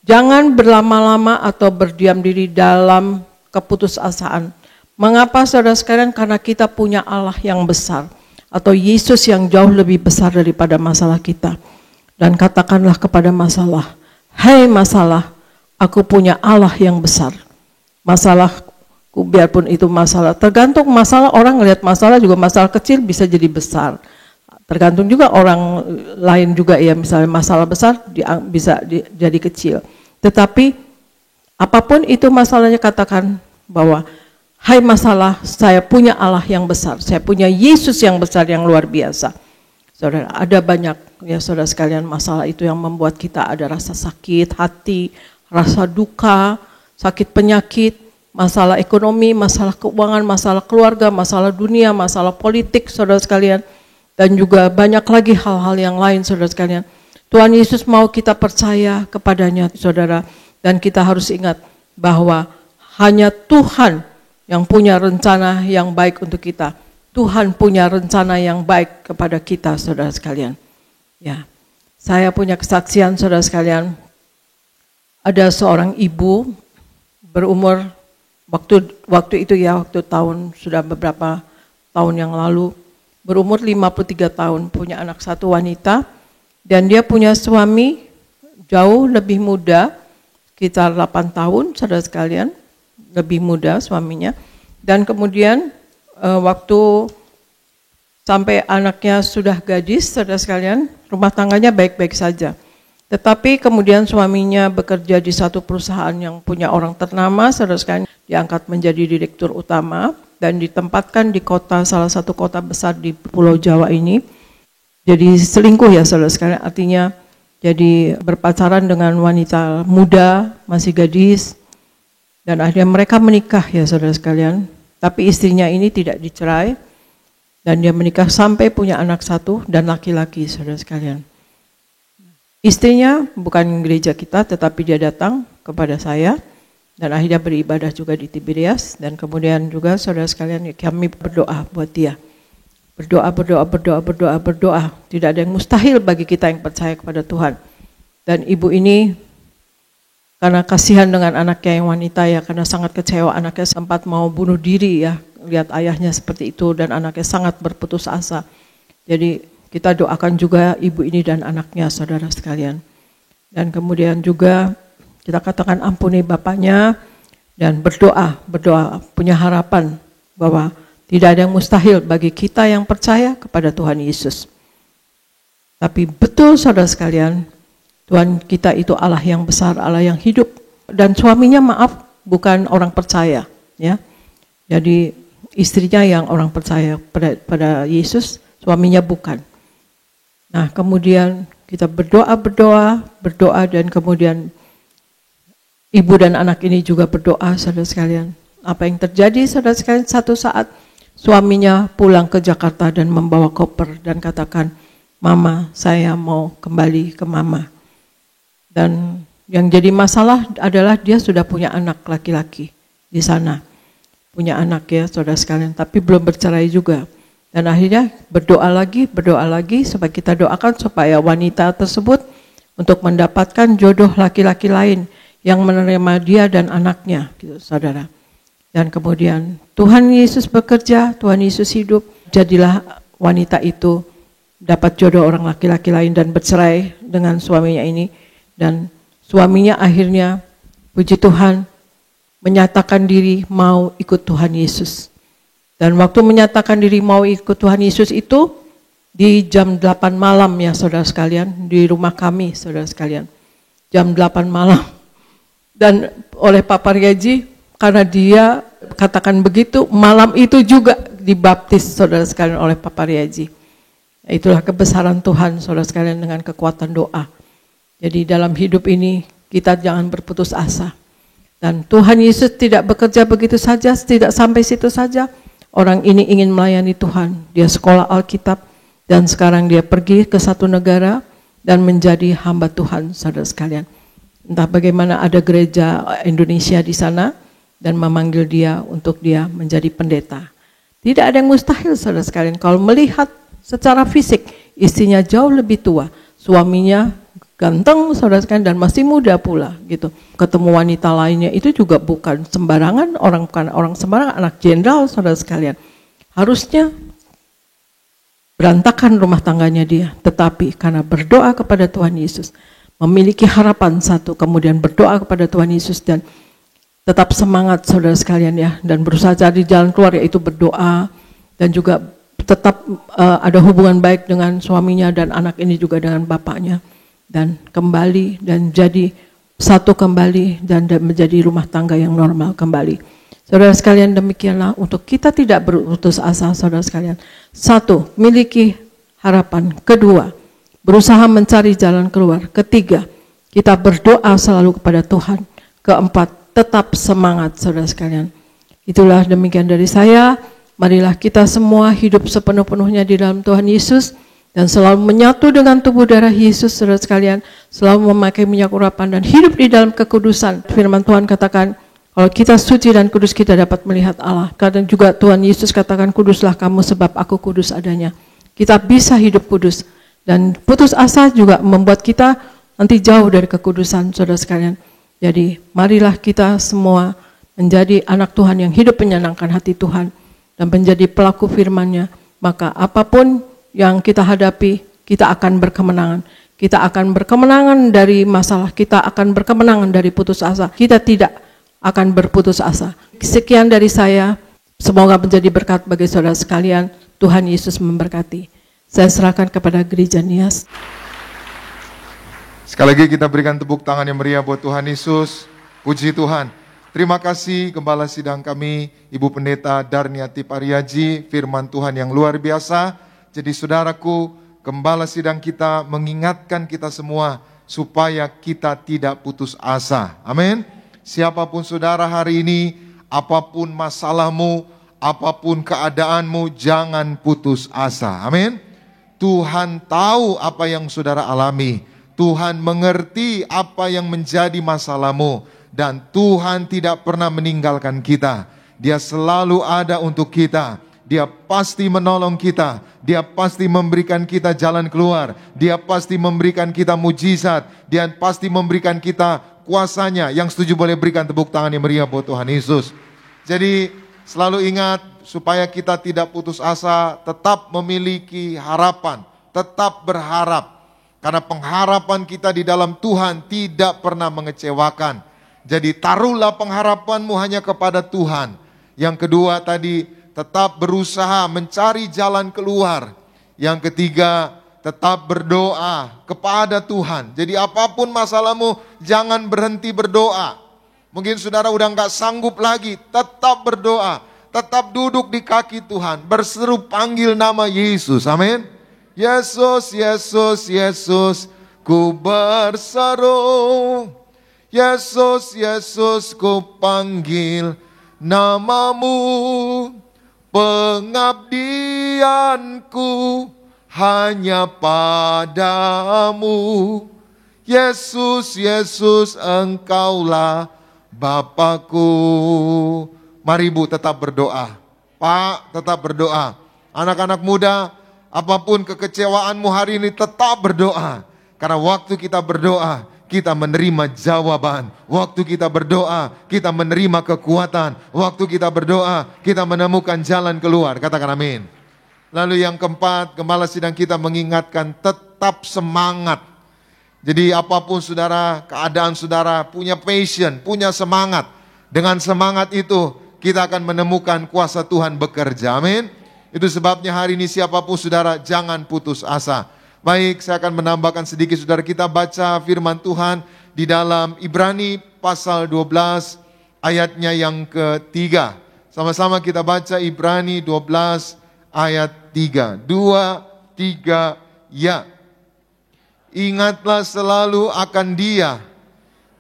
Jangan berlama-lama atau berdiam diri dalam keputusasaan. Mengapa saudara sekalian? Karena kita punya Allah yang besar, atau Yesus yang jauh lebih besar daripada masalah kita. Dan katakanlah kepada masalah, hai masalah, aku punya Allah yang besar. Masalahku biarpun itu masalah, tergantung masalah, orang ngelihat masalah juga masalah kecil bisa jadi besar. Tergantung juga orang lain juga ya, misalnya masalah besar bisa jadi kecil. Tetapi apapun itu masalahnya, katakan bahwa hai masalah, saya punya Allah yang besar, saya punya Yesus yang besar yang luar biasa. Saudara, ada banyak ya saudara sekalian masalah itu yang membuat kita ada rasa sakit hati, rasa duka, sakit penyakit, masalah ekonomi, masalah keuangan, masalah keluarga, masalah dunia, masalah politik, saudara sekalian. Dan juga banyak lagi hal-hal yang lain, saudara sekalian. Tuhan Yesus mau kita percaya kepadanya, saudara. Dan kita harus ingat bahwa hanya Tuhan yang punya rencana yang baik untuk kita. Tuhan punya rencana yang baik kepada kita, saudara sekalian. Ya, saya punya kesaksian, saudara sekalian. Ada seorang ibu berumur waktu itu ya, waktu tahun sudah beberapa tahun yang lalu, berumur 53 tahun, punya anak satu wanita, dan dia punya suami jauh lebih muda, sekitar 8 tahun, saudara sekalian, lebih muda suaminya. Dan kemudian waktu sampai anaknya sudah gadis, saudara sekalian, rumah tangganya baik-baik saja. Tetapi kemudian suaminya bekerja di satu perusahaan yang punya orang ternama, saudara sekalian, diangkat menjadi direktur utama, dan ditempatkan di salah satu kota besar di Pulau Jawa ini. Jadi selingkuh ya saudara sekalian, artinya jadi berpacaran dengan wanita muda, masih gadis, dan akhirnya mereka menikah ya saudara sekalian. Tapi istrinya ini tidak dicerai, dan dia menikah sampai punya anak satu dan laki-laki, saudara sekalian. Istrinya bukan gereja kita, tetapi dia datang kepada saya, dan akhirnya beribadah juga di Tiberias. Dan kemudian juga saudara sekalian, kami berdoa buat dia. Berdoa. Tidak ada yang mustahil bagi kita yang percaya kepada Tuhan. Dan ibu ini, karena kasihan dengan anaknya yang wanita ya, karena sangat kecewa, anaknya sempat mau bunuh diri ya, lihat ayahnya seperti itu, dan anaknya sangat berputus asa. Jadi kita doakan juga ibu ini dan anaknya, saudara sekalian. Dan kemudian juga kita katakan ampuni bapaknya, dan berdoa, punya harapan bahwa tidak ada yang mustahil bagi kita yang percaya kepada Tuhan Yesus. Tapi betul saudara sekalian, Tuhan kita itu Allah yang besar, Allah yang hidup, dan suaminya maaf bukan orang percaya, ya. Jadi istrinya yang orang percaya pada Yesus, suaminya bukan. Nah, kemudian kita berdoa dan kemudian ibu dan anak ini juga berdoa, saudara sekalian. Apa yang terjadi, saudara sekalian, satu saat suaminya pulang ke Jakarta dan membawa koper dan katakan, "Mama, saya mau kembali ke Mama." Dan yang jadi masalah adalah dia sudah punya anak laki-laki di sana. Punya anak ya, saudara sekalian, tapi belum bercerai juga. Dan akhirnya berdoa lagi supaya kita doakan supaya wanita tersebut untuk mendapatkan jodoh laki-laki lain yang menerima dia dan anaknya, gitu, saudara. Dan kemudian Tuhan Yesus bekerja, Tuhan Yesus hidup, jadilah wanita itu dapat jodoh orang laki-laki lain dan bercerai dengan suaminya ini. Dan suaminya akhirnya, puji Tuhan, menyatakan diri mau ikut Tuhan Yesus. Dan waktu menyatakan diri mau ikut Tuhan Yesus itu di jam 8 malam ya saudara sekalian, di rumah kami saudara sekalian. Jam 8 malam. Dan oleh Pak Pariaji, karena dia katakan begitu, malam itu juga dibaptis saudara sekalian oleh Pak Pariaji. Itulah kebesaran Tuhan saudara sekalian dengan kekuatan doa. Jadi dalam hidup ini kita jangan berputus asa. Dan Tuhan Yesus tidak bekerja begitu saja, tidak sampai situ saja. Orang ini ingin melayani Tuhan. Dia sekolah Alkitab dan sekarang dia pergi ke satu negara dan menjadi hamba Tuhan saudara sekalian. Entah bagaimana ada gereja Indonesia di sana dan memanggil dia untuk dia menjadi pendeta. Tidak ada yang mustahil saudara sekalian. Kalau melihat secara fisik, istrinya jauh lebih tua, suaminya ganteng saudara sekalian dan masih muda pula gitu. Ketemu wanita lainnya itu juga bukan sembarangan, bukan orang sembarangan, anak jenderal saudara sekalian. Harusnya berantakan rumah tangganya dia, tetapi karena berdoa kepada Tuhan Yesus, memiliki harapan satu, kemudian berdoa kepada Tuhan Yesus dan tetap semangat saudara sekalian ya, dan berusaha cari jalan keluar yaitu berdoa dan juga tetap ada hubungan baik dengan suaminya dan anak ini juga dengan bapaknya. Dan kembali dan jadi satu kembali dan menjadi rumah tangga yang normal kembali. Saudara sekalian, demikianlah untuk kita tidak berputus asa saudara sekalian. Satu, miliki harapan. Kedua, berusaha mencari jalan keluar. Ketiga, kita berdoa selalu kepada Tuhan. Keempat, tetap semangat saudara sekalian. Itulah demikian dari saya. Marilah kita semua hidup sepenuh-penuhnya di dalam Tuhan Yesus. Dan selalu menyatu dengan tubuh darah Yesus saudara sekalian, selalu memakai minyak urapan dan hidup di dalam kekudusan. Firman Tuhan katakan, kalau kita suci dan kudus kita dapat melihat Allah. Kadang juga Tuhan Yesus katakan, kuduslah kamu sebab aku kudus adanya. Kita bisa hidup kudus. Dan putus asa juga membuat kita nanti jauh dari kekudusan saudara sekalian. Jadi marilah kita semua menjadi anak Tuhan yang hidup menyenangkan hati Tuhan. Dan menjadi pelaku firman-Nya. Maka apapun yang kita hadapi, kita akan berkemenangan. Kita akan berkemenangan dari masalah, kita akan berkemenangan dari putus asa. Kita tidak akan berputus asa. Sekian dari saya, semoga menjadi berkat bagi saudara sekalian. Tuhan Yesus memberkati. Saya serahkan kepada gereja Nias. Sekali lagi kita berikan tepuk tangan yang meriah buat Tuhan Yesus. Puji Tuhan. Terima kasih Gembala Sidang kami, Ibu Pendeta Darniati Pariaji, firman Tuhan yang luar biasa. Jadi saudaraku, Gembala Sidang kita mengingatkan kita semua supaya kita tidak putus asa. Amin. Siapapun saudara hari ini, apapun masalahmu, apapun keadaanmu, jangan putus asa. Amin. Tuhan tahu apa yang saudara alami. Tuhan mengerti apa yang menjadi masalahmu. Dan Tuhan tidak pernah meninggalkan kita. Dia selalu ada untuk kita. Dia pasti menolong kita. Dia pasti memberikan kita jalan keluar. Dia pasti memberikan kita mujizat. Dia pasti memberikan kita kuasanya. Yang setuju boleh berikan tepuk tangan yang meriah buat Tuhan Yesus. Jadi selalu ingat supaya kita tidak putus asa. Tetap memiliki harapan. Tetap berharap. Karena pengharapan kita di dalam Tuhan tidak pernah mengecewakan. Jadi taruhlah pengharapanmu hanya kepada Tuhan. Yang kedua tadi, tetap berusaha mencari jalan keluar. Yang ketiga, tetap berdoa kepada Tuhan. Jadi apapun masalahmu, jangan berhenti berdoa. Mungkin saudara udah gak sanggup lagi, tetap berdoa. Tetap duduk di kaki Tuhan, berseru panggil nama Yesus, amin. Yesus, Yesus, Yesus, ku berseru. Yesus, Yesus, ku panggil namamu. Pengabdianku hanya padamu. Yesus, Yesus, engkaulah Bapakku. Mari Bu tetap berdoa. Pak tetap berdoa. Anak-anak muda, apapun kekecewaanmu hari ini tetap berdoa. Karena waktu kita berdoa, kita menerima jawaban. Waktu kita berdoa, kita menerima kekuatan. Waktu kita berdoa, kita menemukan jalan keluar. Katakan amin. Lalu yang keempat, gembala sidang kita mengingatkan tetap semangat. Jadi apapun saudara, keadaan saudara, punya passion, punya semangat. Dengan semangat itu kita akan menemukan kuasa Tuhan bekerja. Amin. Itu sebabnya hari ini siapapun saudara, jangan putus asa. Baik, saya akan menambahkan sedikit saudara, kita baca firman Tuhan di dalam Ibrani pasal 12 ayatnya yang ketiga. Sama-sama kita baca Ibrani 12 ayat 3. 2, 3, ya. Ingatlah selalu akan Dia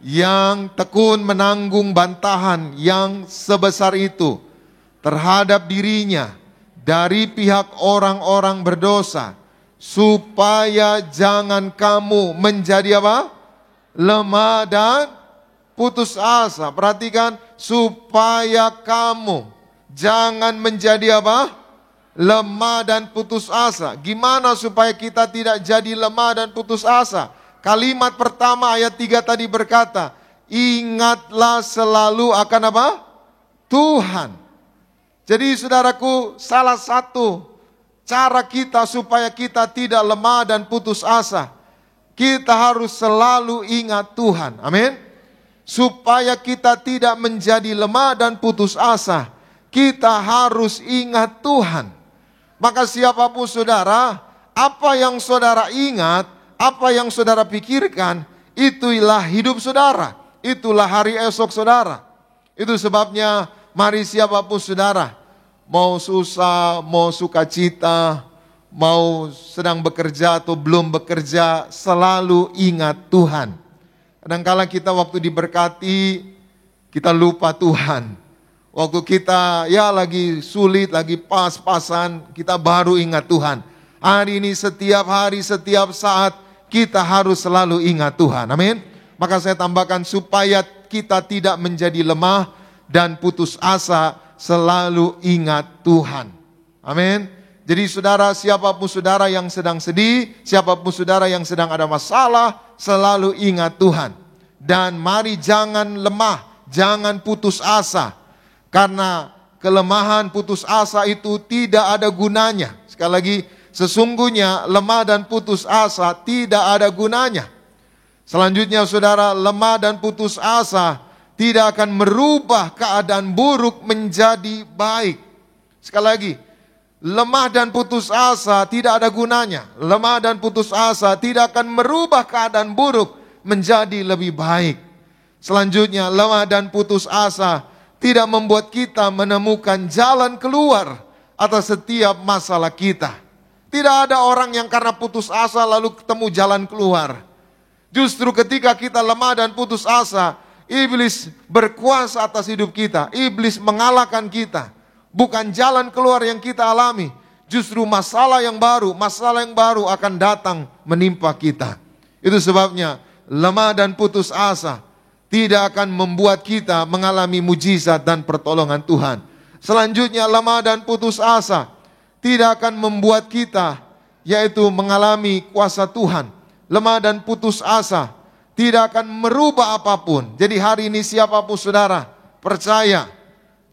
yang tekun menanggung bantahan yang sebesar itu terhadap dirinya dari pihak orang-orang berdosa, supaya jangan kamu menjadi apa? Lemah dan putus asa. Perhatikan, supaya kamu jangan menjadi apa? Lemah dan putus asa. Gimana supaya kita tidak jadi lemah dan putus asa? Kalimat pertama ayat 3 tadi berkata, ingatlah selalu akan apa? Tuhan. Jadi saudaraku, salah satu cara kita supaya kita tidak lemah dan putus asa, kita harus selalu ingat Tuhan. Amin. Supaya kita tidak menjadi lemah dan putus asa, kita harus ingat Tuhan. Maka siapapun saudara, apa yang saudara ingat, apa yang saudara pikirkan, itulah hidup saudara. Itulah hari esok saudara. Itu sebabnya mari siapapun saudara, mau susah, mau sukacita, mau sedang bekerja atau belum bekerja, selalu ingat Tuhan. Kadang-kala kita waktu diberkati, kita lupa Tuhan. Waktu kita lagi sulit, lagi pas-pasan, kita baru ingat Tuhan. Hari ini setiap hari, setiap saat, kita harus selalu ingat Tuhan. Amin. Maka saya tambahkan, supaya kita tidak menjadi lemah dan putus asa, selalu ingat Tuhan. Amin. Jadi saudara, siapapun saudara yang sedang sedih, siapapun saudara yang sedang ada masalah, selalu ingat Tuhan. Dan mari jangan lemah, jangan putus asa. Karena kelemahan, putus asa itu tidak ada gunanya. Sekali lagi, sesungguhnya lemah dan putus asa tidak ada gunanya. Selanjutnya saudara, lemah dan putus asa tidak akan merubah keadaan buruk menjadi baik. Sekali lagi, lemah dan putus asa tidak ada gunanya. Lemah dan putus asa tidak akan merubah keadaan buruk menjadi lebih baik. Selanjutnya, lemah dan putus asa tidak membuat kita menemukan jalan keluar atas setiap masalah kita. Tidak ada orang yang karena putus asa lalu ketemu jalan keluar. Justru ketika kita lemah dan putus asa, iblis berkuasa atas hidup kita. Iblis mengalahkan kita. Bukan jalan keluar yang kita alami. Justru masalah yang baru akan datang menimpa kita. Itu sebabnya lemah dan putus asa tidak akan membuat kita mengalami mujizat dan pertolongan Tuhan. Selanjutnya, lemah dan putus asa tidak akan membuat kita yaitu mengalami kuasa Tuhan. Lemah dan putus asa tidak akan merubah apapun. Jadi hari ini siapapun saudara, percaya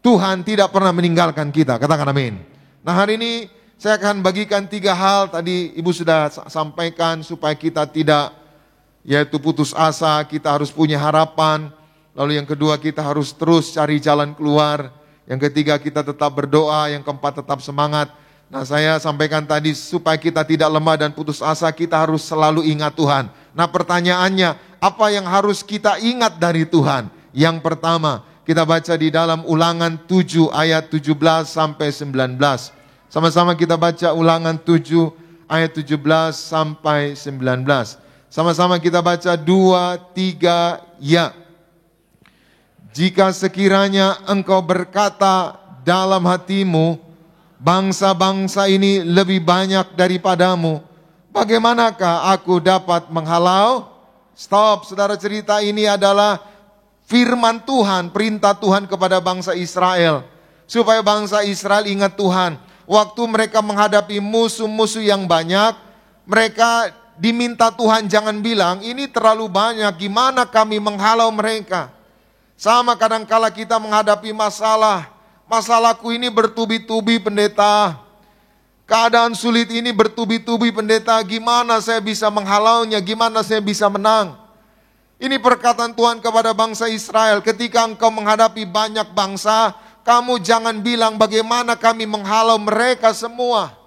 Tuhan tidak pernah meninggalkan kita. Katakan amin. Nah, hari ini saya akan bagikan 3 hal. Tadi Ibu sudah sampaikan supaya kita tidak yaitu putus asa, kita harus punya harapan. Lalu yang kedua, kita harus terus cari jalan keluar. Yang ketiga, kita tetap berdoa. Yang keempat, tetap semangat. Nah, saya sampaikan tadi supaya kita tidak lemah dan putus asa, kita harus selalu ingat Tuhan. Nah, pertanyaannya, apa yang harus kita ingat dari Tuhan? Yang pertama, kita baca di dalam Ulangan 7 ayat 17 sampai 19. Sama-sama kita baca Ulangan 7 ayat 17 sampai 19. Sama-sama kita baca 2, 3, ya. Jika sekiranya engkau berkata dalam hatimu, bangsa-bangsa ini lebih banyak daripadamu, bagaimanakah aku dapat menghalau? Stop, saudara, cerita ini adalah firman Tuhan, perintah Tuhan kepada bangsa Israel. Supaya bangsa Israel ingat Tuhan. Waktu mereka menghadapi musuh-musuh yang banyak, mereka diminta Tuhan jangan bilang, ini terlalu banyak, gimana kami menghalau mereka. Sama kadangkala kita menghadapi masalah. Masalahku ini bertubi-tubi pendeta. Keadaan sulit ini bertubi-tubi pendeta, gimana saya bisa menghalaunya, gimana saya bisa menang. Ini perkataan Tuhan kepada bangsa Israel, ketika engkau menghadapi banyak bangsa, kamu jangan bilang bagaimana kami menghalau mereka semua.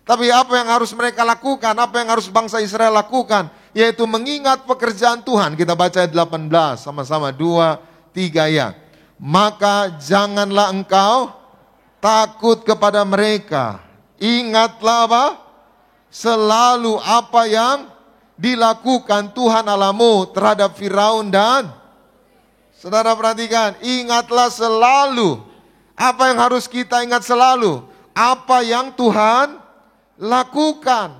Tapi apa yang harus mereka lakukan, apa yang harus bangsa Israel lakukan, yaitu mengingat pekerjaan Tuhan. Kita baca ayat 18, sama-sama 2, 3 ya. Maka janganlah engkau takut kepada mereka. Ingatlah apa? Selalu apa yang dilakukan Tuhan Allahmu terhadap Firaun dan saudara perhatikan, ingatlah selalu. Apa yang harus kita ingat selalu? Apa yang Tuhan lakukan.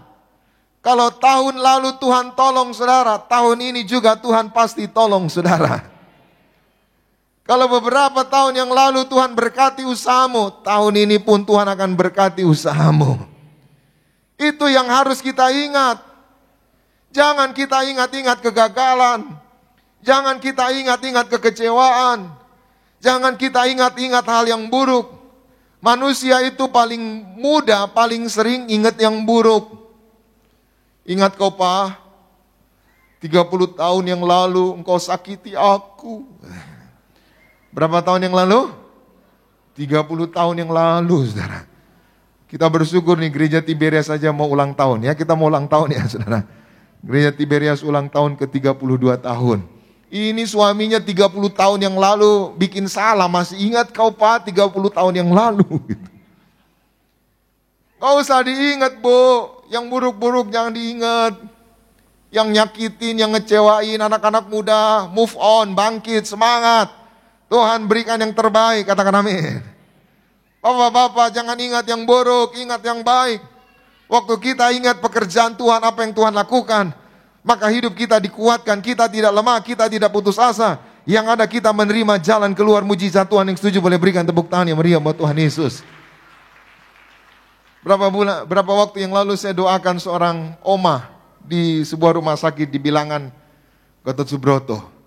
Kalau tahun lalu Tuhan tolong saudara, tahun ini juga Tuhan pasti tolong saudara. Kalau beberapa tahun yang lalu Tuhan berkati usahamu, tahun ini pun Tuhan akan berkati usahamu. Itu yang harus kita ingat. Jangan kita ingat-ingat kegagalan. Jangan kita ingat-ingat kekecewaan. Jangan kita ingat-ingat hal yang buruk. Manusia itu paling mudah, paling sering ingat yang buruk. Ingat kau Pak, 30 tahun yang lalu engkau sakiti aku. Berapa tahun yang lalu? 30 tahun yang lalu, saudara. Kita bersyukur nih gereja Tiberias saja mau ulang tahun ya. Kita mau ulang tahun ya, saudara. Gereja Tiberias ulang tahun ke 32 tahun. Ini suaminya 30 tahun yang lalu bikin salah. Masih ingat kau Pak 30 tahun yang lalu. Gak usah diingat Bu. Yang buruk-buruk jangan diingat. Yang nyakitin, yang ngecewain anak-anak muda. Move on, bangkit, semangat. Tuhan berikan yang terbaik, katakan amin. Bapak-bapak jangan ingat yang buruk, ingat yang baik. Waktu kita ingat pekerjaan Tuhan, apa yang Tuhan lakukan, maka hidup kita dikuatkan, kita tidak lemah, kita tidak putus asa. Yang ada kita menerima jalan keluar mujizat Tuhan. Yang setuju boleh berikan tepuk tangan yang meriah buat Tuhan Yesus. Berapa waktu yang lalu saya doakan seorang oma di sebuah rumah sakit di Bilangan, Gatot Subroto.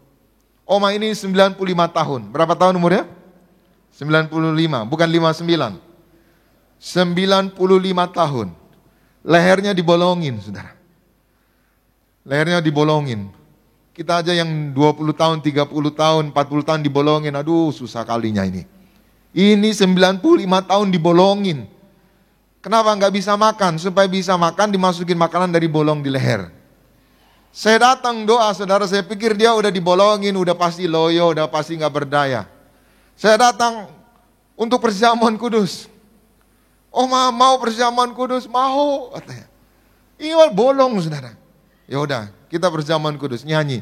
Oma ini 95 tahun. Berapa tahun umurnya? 95, bukan 59. 95 tahun. Lehernya dibolongin, saudara. Lehernya dibolongin. Kita aja yang 20 tahun, 30 tahun, 40 tahun dibolongin. Aduh, susah kalinya ini. Ini 95 tahun dibolongin. Kenapa nggak bisa makan? Supaya bisa makan dimasukin makanan dari bolong di leher. Saya datang doa saudara, saya pikir dia udah dibolongin, udah pasti loyo, udah pasti nggak berdaya. Saya datang untuk perjamuan kudus. Oh mau perjamuan kudus? Mau katanya. Iya bolong saudara. Ya udah kita perjamuan kudus, nyanyi.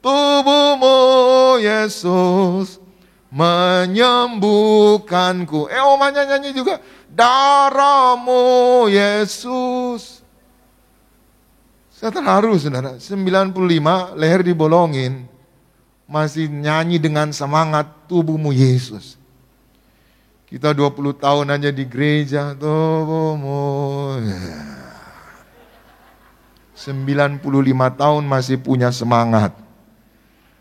Tubuhmu Yesus menyembuhkanku. Omanya nyanyi juga. Darahmu Yesus. Saya terharu saudara, 95 leher dibolongin, masih nyanyi dengan semangat tubuhmu Yesus. Kita 20 tahun aja di gereja, tubuhmu. 95 tahun masih punya semangat.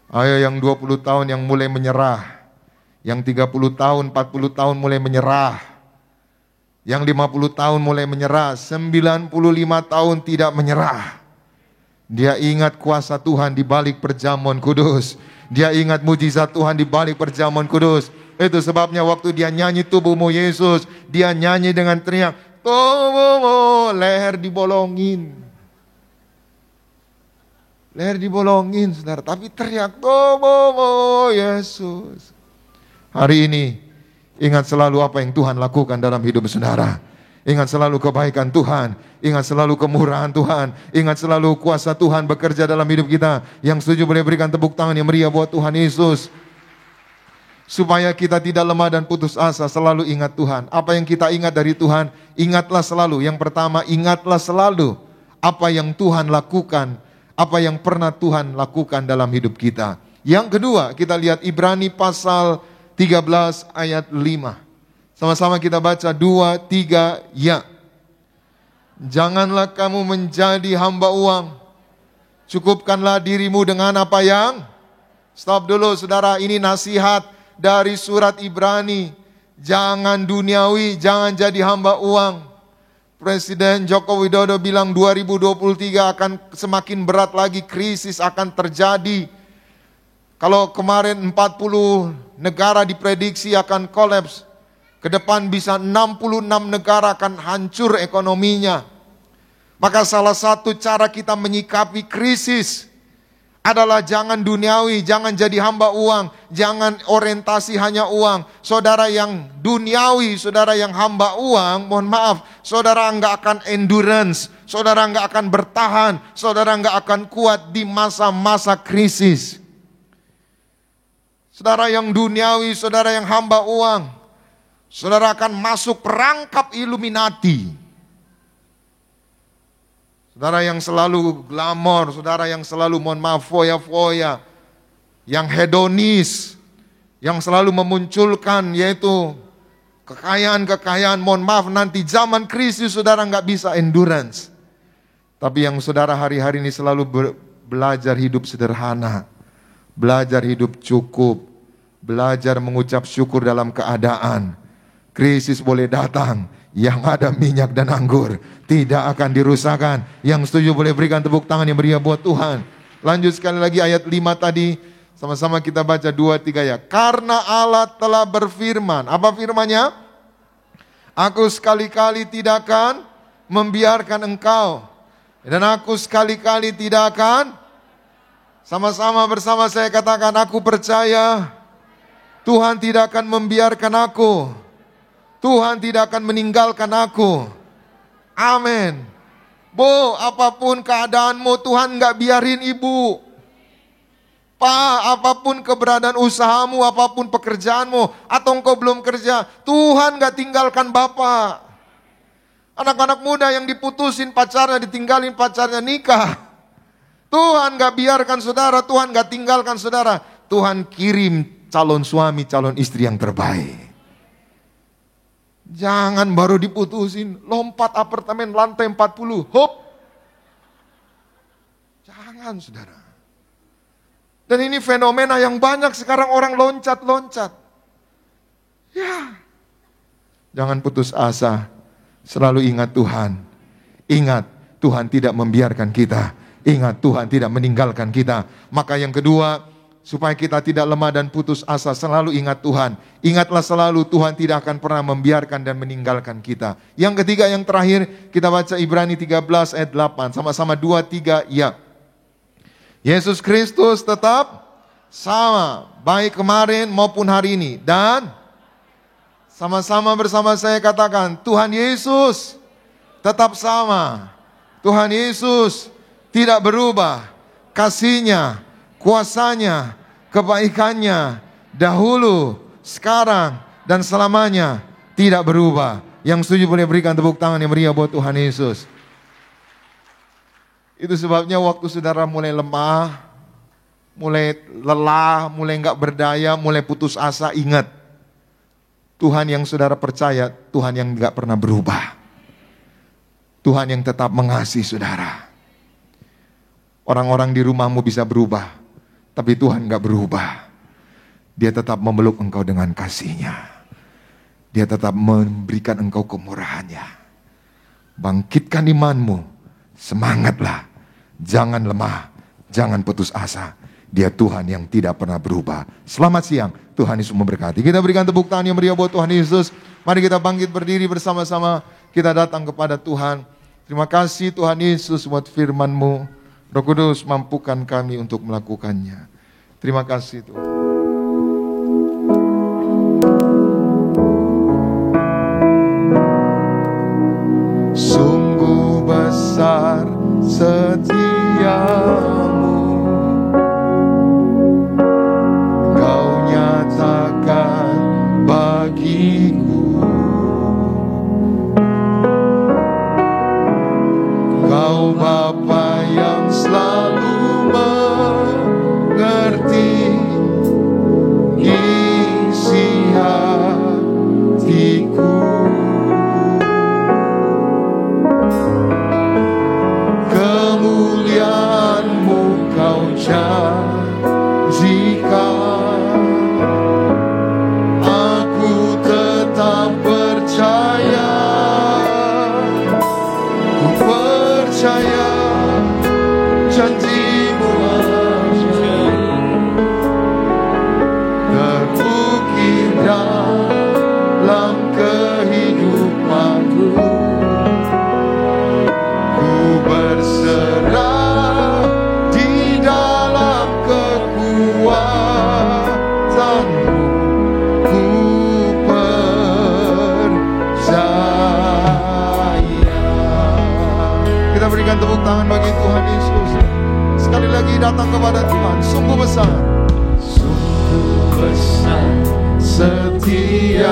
Ayo yang 20 tahun yang mulai menyerah, yang 30 tahun, 40 tahun mulai menyerah, yang 50 tahun mulai menyerah, 95 tahun tidak menyerah. Dia ingat kuasa Tuhan di balik perjamuan kudus. Dia ingat mujizat Tuhan di balik perjamuan kudus. Itu sebabnya waktu dia nyanyi tubuhmu Yesus, dia nyanyi dengan teriak, tubuhmu, leher dibolongin. Leher dibolongin, saudara, tapi teriak tubuhmu Yesus. Hari ini, ingat selalu apa yang Tuhan lakukan dalam hidup saudara. Ingat selalu kebaikan Tuhan. Ingat selalu kemurahan Tuhan. Ingat selalu kuasa Tuhan bekerja dalam hidup kita. Yang setuju boleh berikan tepuk tangan yang meriah buat Tuhan Yesus. Supaya kita tidak lemah dan putus asa, selalu ingat Tuhan. Apa yang kita ingat dari Tuhan, ingatlah selalu. Yang pertama, ingatlah selalu apa yang Tuhan lakukan. Apa yang pernah Tuhan lakukan dalam hidup kita. Yang kedua, kita lihat Ibrani pasal 13 ayat 5. Sama-sama kita baca 2, 3, ya. Janganlah kamu menjadi hamba uang. Cukupkanlah dirimu dengan apa yang... Stop dulu saudara, ini nasihat dari surat Ibrani. Jangan duniawi, jangan jadi hamba uang. Presiden Joko Widodo bilang 2023 akan semakin berat lagi, krisis akan terjadi. Kalau kemarin 40 negara diprediksi akan kolaps, ke depan bisa 66 negara akan hancur ekonominya. Maka salah satu cara kita menyikapi krisis adalah jangan duniawi, jangan jadi hamba uang, jangan orientasi hanya uang. Saudara yang duniawi, saudara yang hamba uang, mohon maaf, saudara enggak akan endurance, saudara enggak akan bertahan, saudara enggak akan kuat di masa-masa krisis. Saudara yang duniawi, saudara yang hamba uang, saudara akan masuk perangkap Illuminati. Saudara yang selalu glamor, saudara yang selalu mohon maaf foya-foya, yang hedonis, yang selalu memunculkan yaitu kekayaan-kekayaan, mohon maaf nanti zaman krisis saudara nggak bisa endurance. Tapi yang saudara hari-hari ini selalu belajar hidup sederhana, belajar hidup cukup, belajar mengucap syukur dalam keadaan. Krisis boleh datang, yang ada minyak dan anggur tidak akan dirusakkan. Yang setuju boleh berikan tepuk tangan yang meriah buat Tuhan. Lanjut sekali lagi ayat 5 tadi. Sama-sama kita baca 2-3 ya. Karena Allah telah berfirman. Apa firman-Nya? Aku sekali-kali tidak akan membiarkan engkau. Dan aku sekali-kali tidak akan. Sama-sama bersama saya katakan, aku percaya Tuhan tidak akan membiarkan aku. Tuhan tidak akan meninggalkan aku. Amin. Bu, apapun keadaanmu, Tuhan gak biarin ibu. Pak, apapun keberadaan usahamu, apapun pekerjaanmu, atau engkau belum kerja, Tuhan gak tinggalkan Bapak. Anak-anak muda yang diputusin pacarnya, ditinggalin pacarnya nikah. Tuhan gak biarkan saudara, Tuhan gak tinggalkan saudara. Tuhan kirim calon suami, calon istri yang terbaik. Jangan baru diputusin, lompat apartemen lantai 40, hop. Jangan saudara. Dan ini fenomena yang banyak sekarang orang loncat-loncat. Ya. Jangan putus asa, selalu ingat Tuhan. Ingat, Tuhan tidak membiarkan kita. Ingat, Tuhan tidak meninggalkan kita. Maka yang kedua, supaya kita tidak lemah dan putus asa, selalu ingat Tuhan. Ingatlah selalu Tuhan tidak akan pernah membiarkan dan meninggalkan kita. Yang ketiga, yang terakhir, kita baca Ibrani 13 ayat 8. Sama-sama 2-3, ya. Yesus Kristus tetap sama, baik kemarin maupun hari ini. Dan sama-sama bersama saya katakan, Tuhan Yesus tetap sama. Tuhan Yesus tidak berubah. Kasih-Nya, kuasa-Nya, kebaikannya dahulu, sekarang, dan selamanya tidak berubah. Yang setuju boleh berikan tepuk tangan yang meriah buat Tuhan Yesus. Itu sebabnya waktu saudara mulai lemah, mulai lelah, mulai enggak berdaya, mulai putus asa, ingat. Tuhan yang saudara percaya, Tuhan yang enggak pernah berubah. Tuhan yang tetap mengasihi saudara. Orang-orang di rumahmu bisa berubah, tapi Tuhan gak berubah. Dia tetap memeluk engkau dengan kasih-Nya. Dia tetap memberikan engkau kemurahan-Nya. Bangkitkan imanmu, semangatlah. Jangan lemah, jangan putus asa. Dia Tuhan yang tidak pernah berubah. Selamat siang, Tuhan Yesus memberkati. Kita berikan tepuk tangan yang meriah buat Tuhan Yesus. Mari kita bangkit berdiri bersama-sama. Kita datang kepada Tuhan. Terima kasih Tuhan Yesus buat firman-Mu. Roh Kudus, mampukan kami untuk melakukannya. Terima kasih Tuhan. Sungguh besar setiamu, Kau nyatakan bagiku. Kau Bapa yang selalu mengerti isi hatiku. Kemuliaan-Mu Kau janjikan, aku tetap percaya. kepada Tuhan. Sungguh besar, sungguh besar setiamu,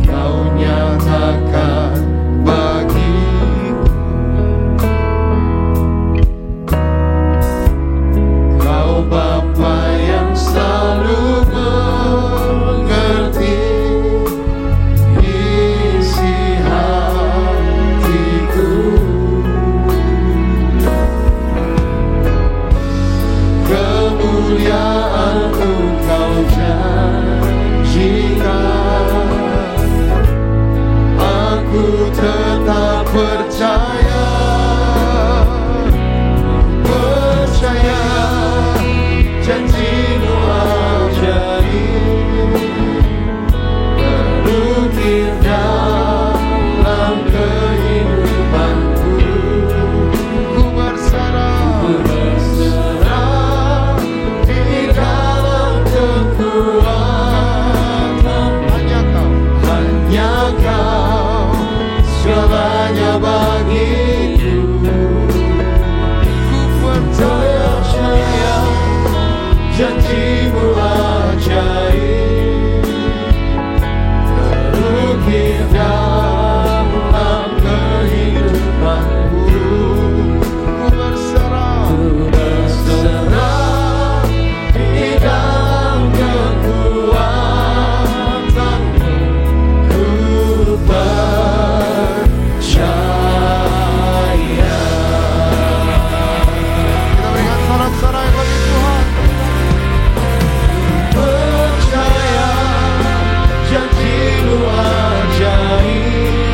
Kau nyatakan bagiku. Kau Bapa yang selalu mengerti isi hatiku. Kemuliaan Engkau janjikan, aku tetap percaya, percaya janji-Mu ajaib, terukir dalam kehidupanku. Ku berserah di dalam kekuatan. Hanya Kau segalanya bagiku. Ku percaya janji-Mu ajaib, terukir dalam kehidupanku. Ku berserah di dalam kekuatan-Mu. Ku percaya. Kita berikan sorak-sorai bagi Tuhan. Percaya janji-Mu ajaib,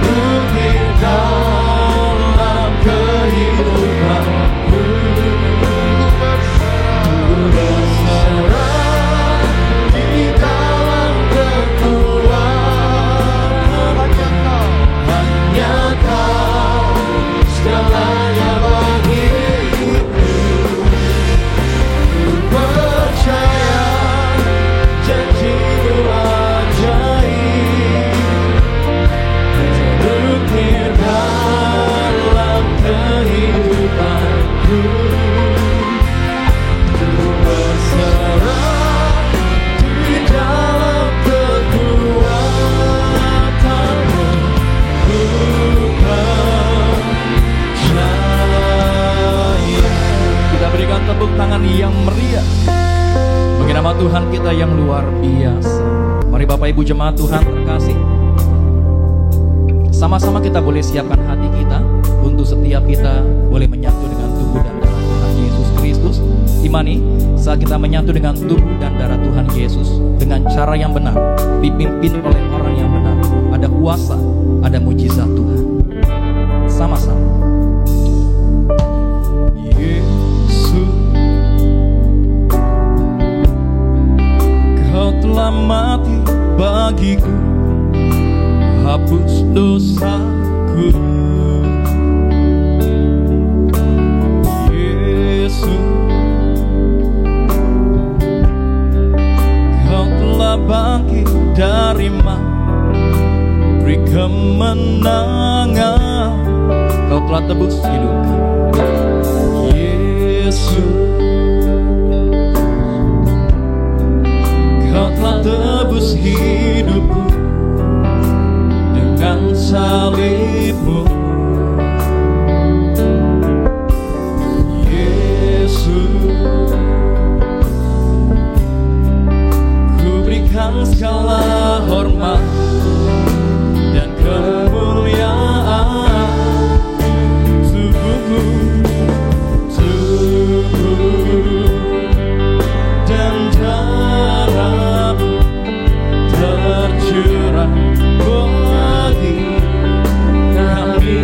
terukir dalam kehidupanku. Ku berserah di dalam kekuatan. Hanya Kau segalanya bagiku. Ku percaya janji-Mu ajaib, terukir dalam kehidupanku. Ku berserah di dalam kekuatan-Mu. Ku percaya. Kita berikan tepuk tangan yang meriah bagi nama Tuhan kita yang luar biasa. Mari Bapak Ibu jemaat Tuhan terkasih, sama-sama kita boleh siapkan hati kita untuk setiap kita boleh menyatu dengan tubuh dan darah Tuhan Yesus Kristus. Imani saat kita menyatu dengan tubuh dan darah Tuhan Yesus dengan cara yang benar, dipimpin oleh orang yang benar, ada kuasa, ada mujizat Tuhan. Sama-sama. Yesus, Kau telah mati bagiku, hapus dosaku. Yesus, Kau telah bangkit dari mati, beri kemenangan. Kau telah tebus hidupku. Yesus, Kau telah tebus hidupku dengan salib-Mu. Yesus, ku berikan segala hormat dan kemuliaan. Tubuhku, tubuh dan darah-Mu tercurah bagi kami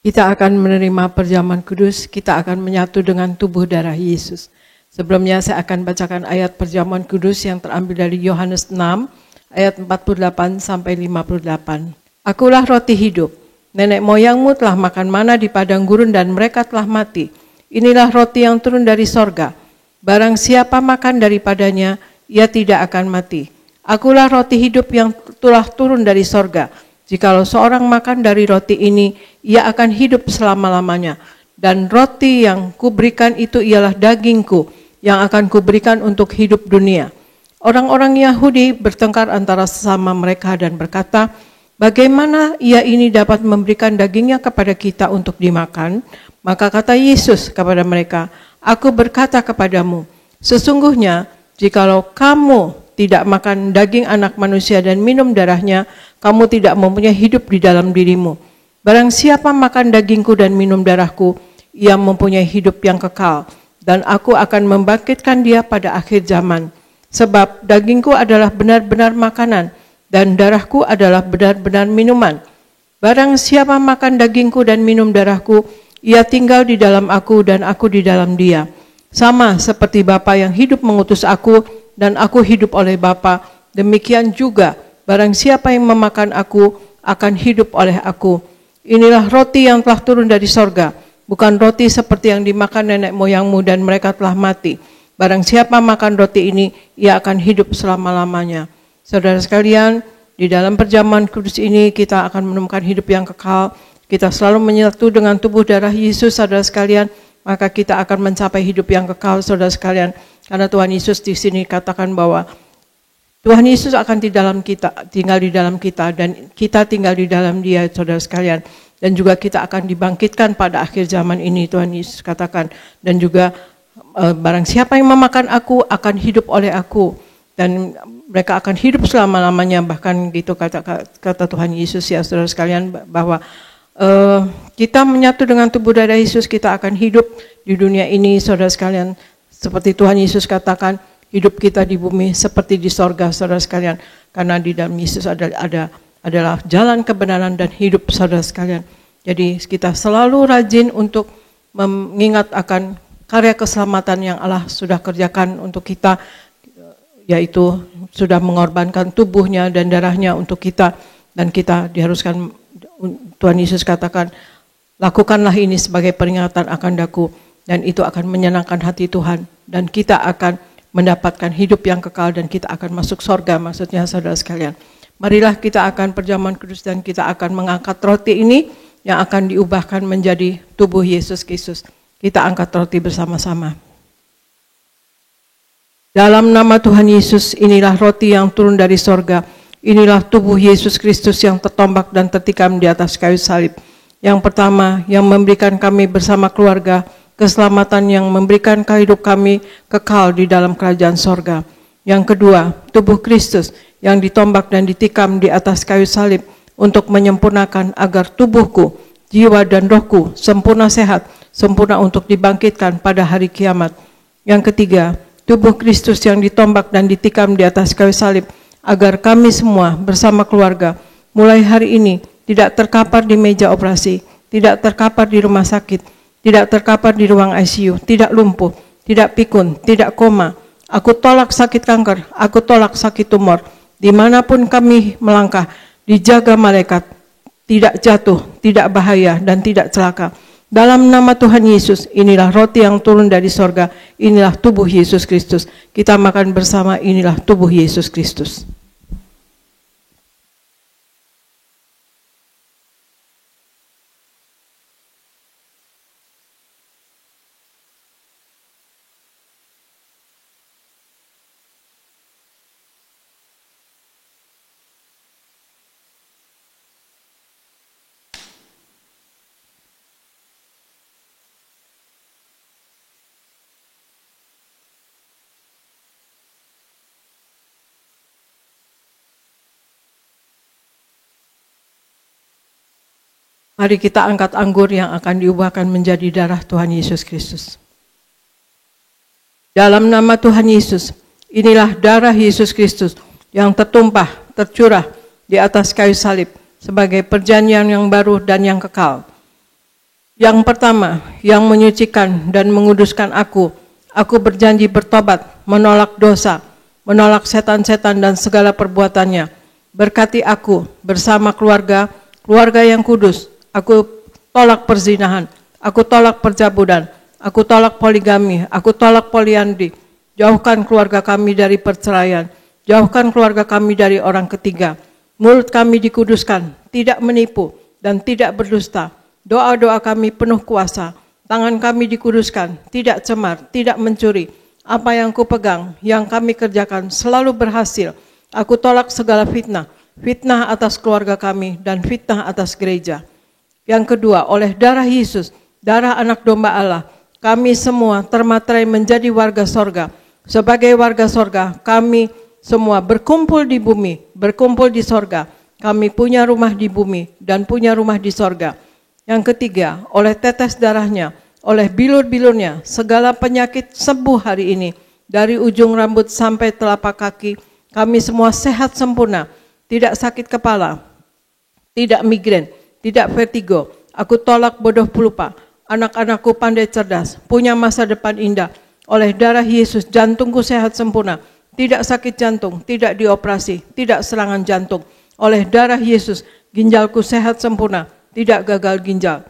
Kita akan menerima perjamuan kudus, kita akan menyatu dengan tubuh darah Yesus. Sebelumnya saya akan bacakan ayat perjamuan kudus yang terambil dari Yohanes 6 ayat 48 sampai 58. Akulah roti hidup. Nenek moyangmu telah makan mana di padang gurun dan mereka telah mati. Inilah roti yang turun dari sorga. Barang siapa makan daripadanya, ia tidak akan mati. Akulah roti hidup yang telah turun dari sorga. Jikalau seorang makan dari roti ini, ia akan hidup selama-lamanya. Dan roti yang kuberikan itu ialah dagingku, yang akan kuberikan untuk hidup dunia. Orang-orang Yahudi bertengkar antara sesama mereka dan berkata, bagaimana ia ini dapat memberikan dagingnya kepada kita untuk dimakan? Maka kata Yesus kepada mereka, aku berkata kepadamu, sesungguhnya jikalau kamu tidak makan daging anak manusia dan minum darahnya, kamu tidak mempunyai hidup di dalam dirimu. Barang siapa makan dagingku dan minum darahku, ia mempunyai hidup yang kekal, dan aku akan membangkitkan dia pada akhir zaman. Sebab dagingku adalah benar-benar makanan, dan darahku adalah benar-benar minuman. Barang siapa makan dagingku dan minum darahku, ia tinggal di dalam aku dan aku di dalam dia. Sama seperti Bapa yang hidup mengutus aku, dan aku hidup oleh Bapa, demikian juga barang siapa yang memakan aku akan hidup oleh aku. Inilah roti yang telah turun dari sorga, bukan roti seperti yang dimakan nenek moyangmu dan mereka telah mati. Barang siapa makan roti ini, ia akan hidup selama-lamanya. Saudara sekalian, di dalam perjamuan kudus ini kita akan menemukan hidup yang kekal. Kita selalu menyatu dengan tubuh darah Yesus, saudara sekalian, maka kita akan mencapai hidup yang kekal, saudara sekalian. Karena Tuhan Yesus di sini katakan bahwa Tuhan Yesus akan tinggal di dalam kita, dan kita tinggal di dalam Dia, saudara sekalian. Dan juga kita akan dibangkitkan pada akhir zaman ini, Tuhan Yesus katakan. Dan juga barang siapa yang memakan aku akan hidup oleh aku, dan mereka akan hidup selama-lamanya. Bahkan gitu kata Tuhan Yesus, ya saudara sekalian, bahwa kita menyatu dengan tubuh darah Yesus, kita akan hidup di dunia ini, saudara sekalian. Seperti Tuhan Yesus katakan, hidup kita di bumi seperti di sorga, saudara sekalian. Karena di dalam Yesus adalah jalan kebenaran dan hidup, saudara sekalian. Jadi kita selalu rajin untuk mengingat akan karya keselamatan yang Allah sudah kerjakan untuk kita, yaitu sudah mengorbankan tubuhnya dan darahnya untuk kita. Dan kita diharuskan, Tuhan Yesus katakan, lakukanlah ini sebagai peringatan akan daku. Dan itu akan menyenangkan hati Tuhan. Dan kita akan mendapatkan hidup yang kekal dan kita akan masuk sorga, maksudnya saudara sekalian. Marilah kita akan perjamuan kudus dan kita akan mengangkat roti ini yang akan diubahkan menjadi tubuh Yesus Kristus. Kita angkat roti bersama-sama. Dalam nama Tuhan Yesus, inilah roti yang turun dari sorga. Inilah tubuh Yesus Kristus yang tertombak dan tertikam di atas kayu salib. Yang pertama, yang memberikan kami bersama keluarga keselamatan, yang memberikan hidup kami kekal di dalam kerajaan sorga. Yang kedua, tubuh Kristus yang ditombak dan ditikam di atas kayu salib untuk menyempurnakan agar tubuhku, jiwa dan rohku sempurna sehat, sempurna untuk dibangkitkan pada hari kiamat. Yang ketiga, tubuh Kristus yang ditombak dan ditikam di atas kayu salib agar kami semua bersama keluarga mulai hari ini tidak terkapar di meja operasi, tidak terkapar di rumah sakit, tidak terkapar di ruang ICU, tidak lumpuh, tidak pikun, tidak koma. Aku tolak sakit kanker, aku tolak sakit tumor. Dimanapun kami melangkah, dijaga malaikat, tidak jatuh, tidak bahaya, dan tidak celaka. Dalam nama Tuhan Yesus, inilah roti yang turun dari sorga, inilah tubuh Yesus Kristus. Kita makan bersama, inilah tubuh Yesus Kristus. Mari kita angkat anggur yang akan diubahkan menjadi darah Tuhan Yesus Kristus. Dalam nama Tuhan Yesus, inilah darah Yesus Kristus yang tertumpah, tercurah di atas kayu salib sebagai perjanjian yang baru dan yang kekal. Yang pertama, yang menyucikan dan menguduskan aku. Aku berjanji bertobat, menolak dosa, menolak setan-setan dan segala perbuatannya. Berkati aku bersama keluarga yang kudus. Aku tolak perzinahan, aku tolak percabulan, aku tolak poligami, aku tolak poliandri. Jauhkan keluarga kami dari perceraian, jauhkan keluarga kami dari orang ketiga. Mulut kami dikuduskan, tidak menipu dan tidak berdusta. Doa-doa kami penuh kuasa, tangan kami dikuduskan, tidak cemar, tidak mencuri. Apa yang kupegang, yang kami kerjakan selalu berhasil. Aku tolak segala fitnah, fitnah atas keluarga kami dan fitnah atas gereja. Yang kedua, oleh darah Yesus, darah anak domba Allah, kami semua termaterai menjadi warga sorga. Sebagai warga sorga, kami semua berkumpul di bumi, berkumpul di sorga. Kami punya rumah di bumi dan punya rumah di sorga. Yang ketiga, oleh tetes darahnya, oleh bilur-bilurnya, segala penyakit sembuh hari ini. Dari ujung rambut sampai telapak kaki, kami semua sehat sempurna. Tidak sakit kepala, tidak migrain, tidak vertigo. Aku tolak bodoh pelupa. Anak-anakku pandai cerdas, punya masa depan indah. Oleh darah Yesus, jantungku sehat sempurna. Tidak sakit jantung, tidak dioperasi, tidak serangan jantung. Oleh darah Yesus, ginjalku sehat sempurna. Tidak gagal ginjal,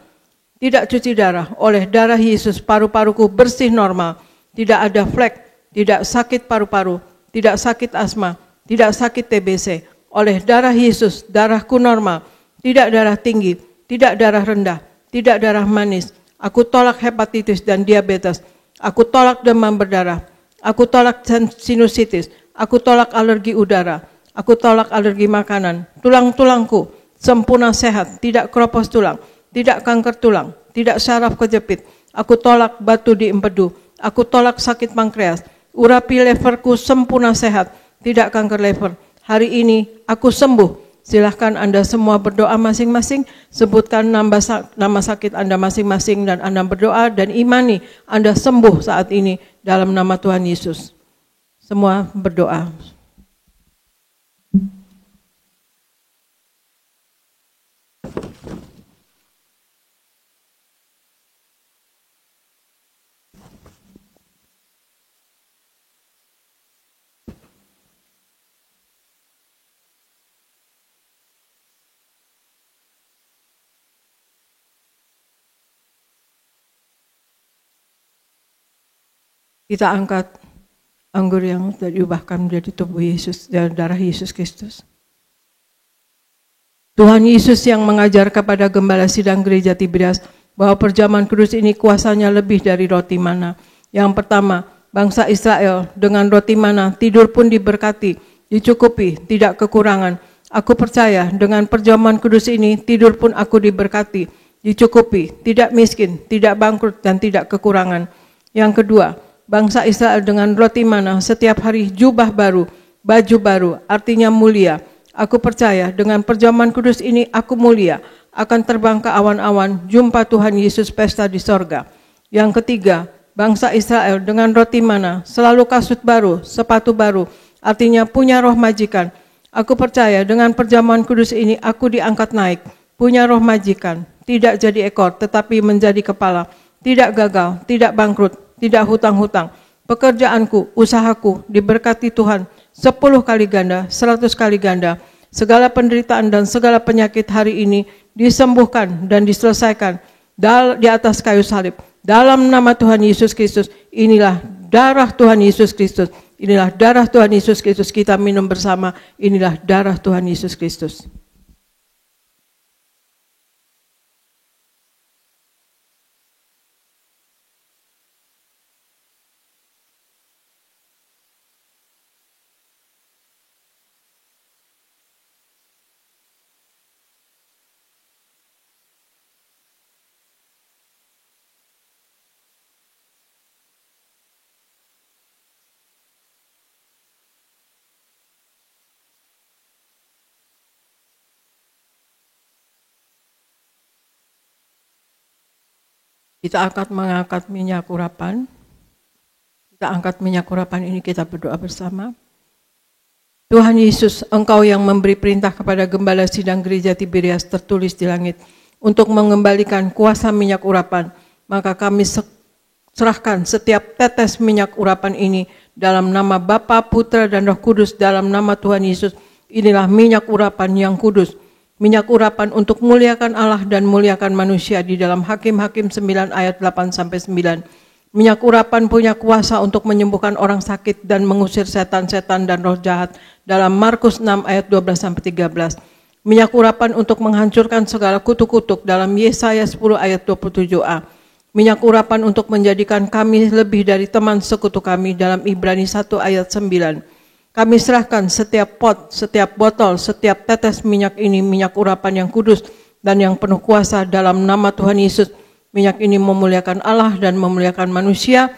tidak cuci darah. Oleh darah Yesus, paru-paruku bersih normal, tidak ada flek, tidak sakit paru-paru, tidak sakit asma, tidak sakit TBC. Oleh darah Yesus, darahku normal, tidak darah tinggi, tidak darah rendah, tidak darah manis. Aku tolak hepatitis dan diabetes, aku tolak demam berdarah, aku tolak sinusitis, aku tolak alergi udara, aku tolak alergi makanan. Tulang-tulangku sempurna sehat, tidak keropos tulang, tidak kanker tulang, tidak syaraf kejepit. Aku tolak batu di empedu, aku tolak sakit pankreas. Urapi leverku sempurna sehat, tidak kanker lever. Hari ini aku sembuh. Silahkan Anda semua berdoa masing-masing, sebutkan nama sakit Anda masing-masing dan Anda berdoa dan imani Anda sembuh saat ini dalam nama Tuhan Yesus. Semua berdoa. Kita angkat anggur yang sudah diubahkan menjadi tubuh Yesus dan darah Yesus Kristus. Tuhan Yesus yang mengajar kepada gembala sidang gereja Tiberias bahwa perjamuan kudus ini kuasanya lebih dari roti mana. Yang pertama, bangsa Israel dengan roti mana tidur pun diberkati, dicukupi, tidak kekurangan. Aku percaya dengan perjamuan kudus ini tidur pun aku diberkati, dicukupi, tidak miskin, tidak bangkrut dan tidak kekurangan. Yang kedua, bangsa Israel dengan roti mana setiap hari jubah baru, baju baru, artinya mulia. Aku percaya dengan perjamuan kudus ini aku mulia, akan terbang ke awan-awan, jumpa Tuhan Yesus pesta di sorga. Yang ketiga, bangsa Israel dengan roti mana selalu kasut baru, sepatu baru, artinya punya roh majikan. Aku percaya dengan perjamuan kudus ini aku diangkat naik, punya roh majikan, tidak jadi ekor tetapi menjadi kepala, tidak gagal, tidak bangkrut, tidak hutang-hutang. Pekerjaanku, usahaku diberkati Tuhan 10 kali ganda, 100 kali ganda. Segala penderitaan dan segala penyakit hari ini disembuhkan dan diselesaikan di atas kayu salib. Dalam nama Tuhan Yesus Kristus, inilah darah Tuhan Yesus Kristus. Inilah darah Tuhan Yesus Kristus. Kita minum bersama, inilah darah Tuhan Yesus Kristus. Kita mengangkat minyak urapan. Kita angkat minyak urapan ini, kita berdoa bersama. Tuhan Yesus, Engkau yang memberi perintah kepada gembala sidang gereja Tiberias tertulis di langit. untuk mengembalikan kuasa minyak urapan. Maka kami serahkan setiap tetes minyak urapan ini dalam nama Bapa, Putra, dan Roh Kudus, dalam nama Tuhan Yesus. Inilah minyak urapan yang kudus. Minyak urapan untuk muliakan Allah dan muliakan manusia di dalam Hakim-Hakim 9 ayat 8-9. Minyak urapan punya kuasa untuk menyembuhkan orang sakit dan mengusir setan-setan dan roh jahat dalam Markus 6 ayat 12-13. Minyak urapan untuk menghancurkan segala kutuk-kutuk dalam Yesaya 10 ayat 27a. Minyak urapan untuk menjadikan kami lebih dari teman sekutu kami dalam Ibrani 1 ayat 9. Kami serahkan setiap pot, setiap botol, setiap tetes minyak ini, minyak urapan yang kudus dan yang penuh kuasa dalam nama Tuhan Yesus. Minyak ini memuliakan Allah dan memuliakan manusia.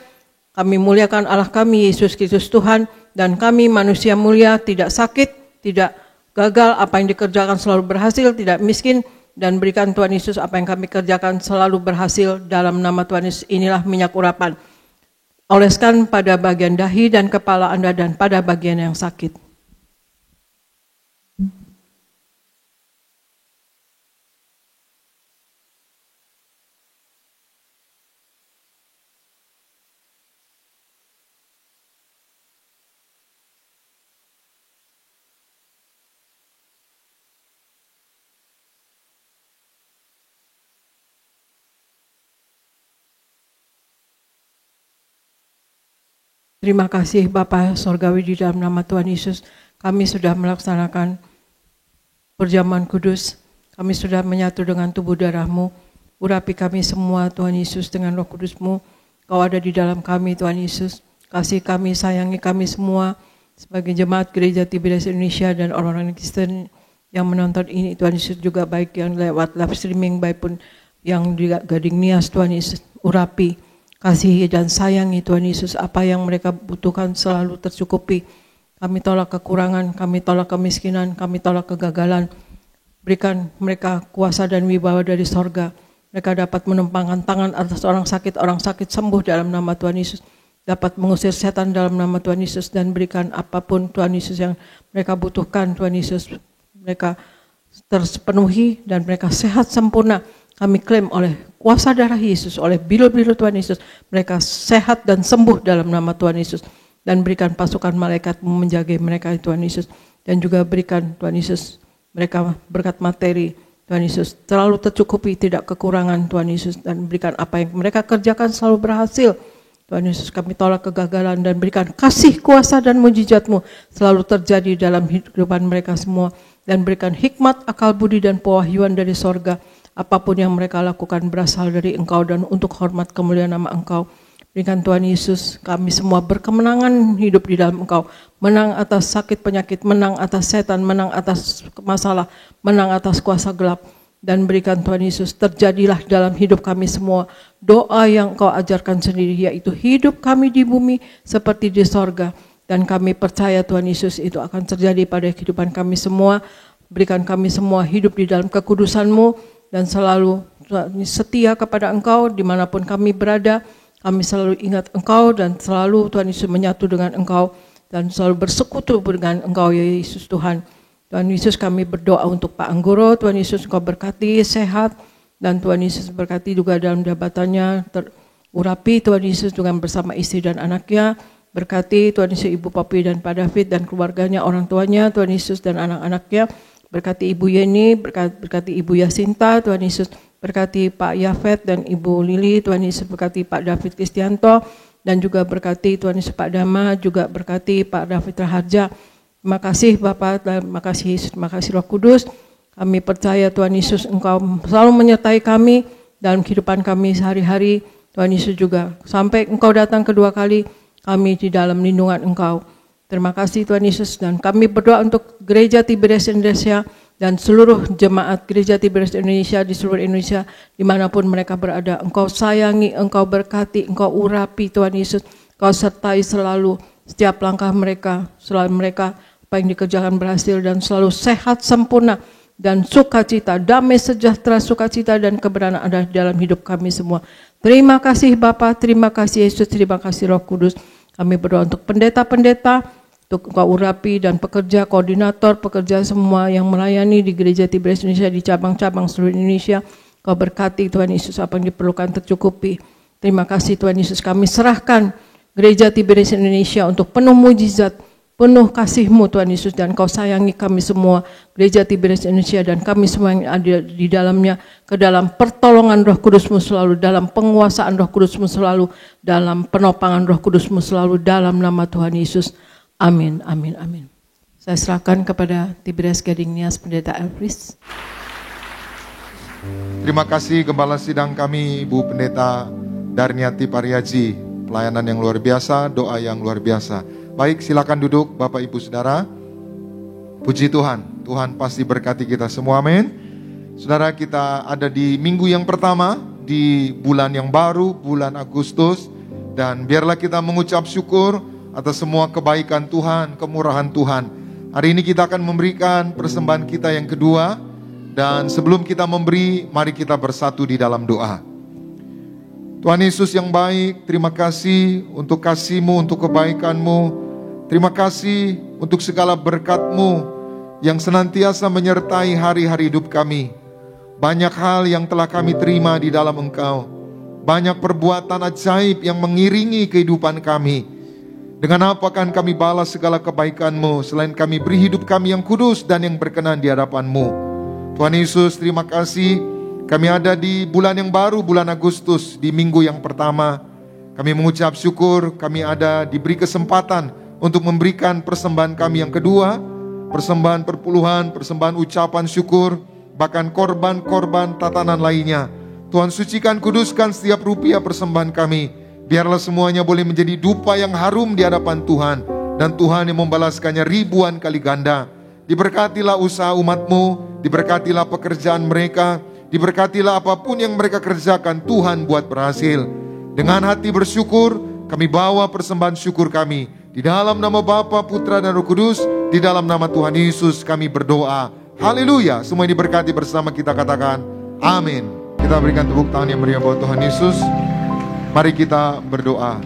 Kami muliakan Allah kami, Yesus Kristus Tuhan, dan kami manusia mulia, tidak sakit, tidak gagal, apa yang dikerjakan selalu berhasil, tidak miskin, dan berikan Tuhan Yesus apa yang kami kerjakan selalu berhasil dalam nama Tuhan Yesus. Inilah minyak urapan. Oleskan pada bagian dahi dan kepala Anda dan pada bagian yang sakit. Terima kasih Bapa Sorgawi, di dalam nama Tuhan Yesus kami sudah melaksanakan perjamuan kudus. Kami sudah menyatu dengan tubuh darah-Mu. Urapi kami semua Tuhan Yesus dengan Roh Kudus-Mu. Kau ada di dalam kami Tuhan Yesus. Kasih kami, sayangi kami semua sebagai jemaat Gereja Tiberias Indonesia dan orang-orang Kristen yang menonton ini Tuhan Yesus, juga baik yang lewat live streaming maupun yang di Gading Nias Tuhan Yesus. Urapi, kasihi dan sayangi Tuhan Yesus, apa yang mereka butuhkan selalu tercukupi. Kami tolak kekurangan, kami tolak kemiskinan, kami tolak kegagalan. Berikan mereka kuasa dan wibawa dari sorga. Mereka dapat menumpangkan tangan atas orang sakit sembuh dalam nama Tuhan Yesus. Dapat mengusir setan dalam nama Tuhan Yesus, dan berikan apapun Tuhan Yesus yang mereka butuhkan Tuhan Yesus. Mereka terpenuhi dan mereka sehat sempurna. Kami klaim oleh kuasa darah Yesus, oleh biru-biru Tuhan Yesus, mereka sehat dan sembuh dalam nama Tuhan Yesus. Dan berikan pasukan malaikat menjaga mereka Tuhan Yesus. Dan juga berikan Tuhan Yesus mereka berkat materi Tuhan Yesus selalu tercukupi, tidak kekurangan Tuhan Yesus. Dan berikan apa yang mereka kerjakan selalu berhasil Tuhan Yesus. Kami tolak kegagalan dan berikan kasih, kuasa dan mujizat-Mu selalu terjadi dalam kehidupan mereka semua. Dan berikan hikmat, akal budi dan pewahyuan dari sorga. Apapun yang mereka lakukan berasal dari Engkau dan untuk hormat kemuliaan nama Engkau. Berikan Tuhan Yesus kami semua berkemenangan hidup di dalam Engkau. Menang atas sakit penyakit, menang atas setan, menang atas masalah, menang atas kuasa gelap. Dan berikan Tuhan Yesus terjadilah dalam hidup kami semua doa yang Engkau ajarkan sendiri, yaitu hidup kami di bumi seperti di sorga. Dan kami percaya Tuhan Yesus itu akan terjadi pada kehidupan kami semua. Berikan kami semua hidup di dalam kekudusan-Mu dan selalu setia kepada Engkau dimanapun kami berada. Kami selalu ingat Engkau dan selalu Tuhan Yesus menyatu dengan Engkau dan selalu bersekutu dengan Engkau ya Yesus Tuhan. Tuhan Yesus kami berdoa untuk Pak Anggoro. Tuhan Yesus Engkau berkati sehat, dan Tuhan Yesus berkati juga dalam jabatannya, terurapi Tuhan Yesus dengan bersama istri dan anaknya. Berkati Tuhan Yesus Ibu Papi dan Pak David dan keluarganya, orang tuanya Tuhan Yesus dan anak-anaknya. Berkati Ibu Yeni, berkati Ibu Yasinta Tuhan Yesus. Berkati Pak Yafet dan Ibu Lili, Tuhan Yesus berkati Pak David Kristianto, dan juga berkati Tuhan Yesus Pak Dama, juga berkati Pak David Raharja. Terima kasih Bapak, terima kasih Yesus, terima kasih Roh Kudus. Kami percaya Tuhan Yesus Engkau selalu menyertai kami dalam kehidupan kami sehari-hari. Tuhan Yesus juga sampai Engkau datang kedua kali, kami di dalam lindungan Engkau. Terima kasih Tuhan Yesus, dan kami berdoa untuk Gereja Tiberias Indonesia dan seluruh jemaat Gereja Tiberias Indonesia di seluruh Indonesia, dimanapun mereka berada. Engkau sayangi, Engkau berkati, Engkau urapi Tuhan Yesus. Engkau sertai selalu setiap langkah mereka, selalu mereka apa yang dikerjakan berhasil dan selalu sehat sempurna dan sukacita, damai sejahtera, sukacita dan kebenaran ada dalam hidup kami semua. Terima kasih Bapa, terima kasih Yesus, terima kasih Roh Kudus. Kami berdoa untuk pendeta-pendeta, untuk Engkau urapi dan pekerja, koordinator, pekerja semua yang melayani di Gereja Tiberias Indonesia di cabang-cabang seluruh Indonesia. Kau berkati Tuhan Yesus apa yang diperlukan tercukupi. Terima kasih Tuhan Yesus, kami serahkan Gereja Tiberias Indonesia untuk penuh mujizat, penuh kasih-Mu Tuhan Yesus, dan Kau sayangi kami semua, Gereja Tiberias Indonesia dan kami semua yang ada di dalamnya, ke dalam pertolongan Roh Kudus-Mu selalu, dalam penguasaan Roh Kudus-Mu selalu, dalam penopangan Roh Kudus-Mu selalu, dalam nama Tuhan Yesus. Amin, amin, amin. Saya serahkan kepada Tiberias Gading Nias, Pendeta Elvis. Terima kasih Gembala Sidang kami, Ibu Pendeta Darniati Pariaji. Pelayanan yang luar biasa, doa yang luar biasa. Baik, silakan duduk Bapak Ibu Saudara. Puji Tuhan, Tuhan pasti berkati kita semua, amin. Saudara, kita ada di minggu yang pertama, di bulan yang baru, bulan Agustus. Dan biarlah kita mengucap syukur atas semua kebaikan Tuhan, kemurahan Tuhan. Hari ini kita akan memberikan persembahan kita yang kedua. Dan sebelum kita memberi, mari kita bersatu di dalam doa. Tuhan Yesus yang baik, terima kasih untuk kasih-Mu, untuk kebaikan-Mu. Terima kasih untuk segala berkat-Mu yang senantiasa menyertai hari-hari hidup kami. Banyak hal yang telah kami terima di dalam Engkau. Banyak perbuatan ajaib yang mengiringi kehidupan kami. Dengan apa akan kami balas segala kebaikan-Mu selain kami beri hidup kami yang kudus dan yang berkenan di hadapan-Mu. Tuhan Yesus, terima kasih. Kami ada di bulan yang baru, bulan Agustus, di minggu yang pertama. Kami mengucap syukur, kami ada diberi kesempatan untuk memberikan persembahan kami yang kedua. Persembahan perpuluhan, persembahan ucapan syukur, bahkan korban-korban tatanan lainnya. Tuhan sucikan, kuduskan setiap rupiah persembahan kami. Biarlah semuanya boleh menjadi dupa yang harum di hadapan Tuhan. Dan Tuhan yang membalaskannya ribuan kali ganda. Diberkatilah usaha umat-Mu, diberkatilah pekerjaan mereka, diberkatilah apapun yang mereka kerjakan, Tuhan buat berhasil. Dengan hati bersyukur, kami bawa persembahan syukur kami. Di dalam nama Bapa, Putra, dan Roh Kudus, di dalam nama Tuhan Yesus kami berdoa. Haleluya, semua diberkati bersama kita katakan, amin. Kita berikan tepuk tangan yang meriah buat Tuhan Yesus. Mari kita berdoa.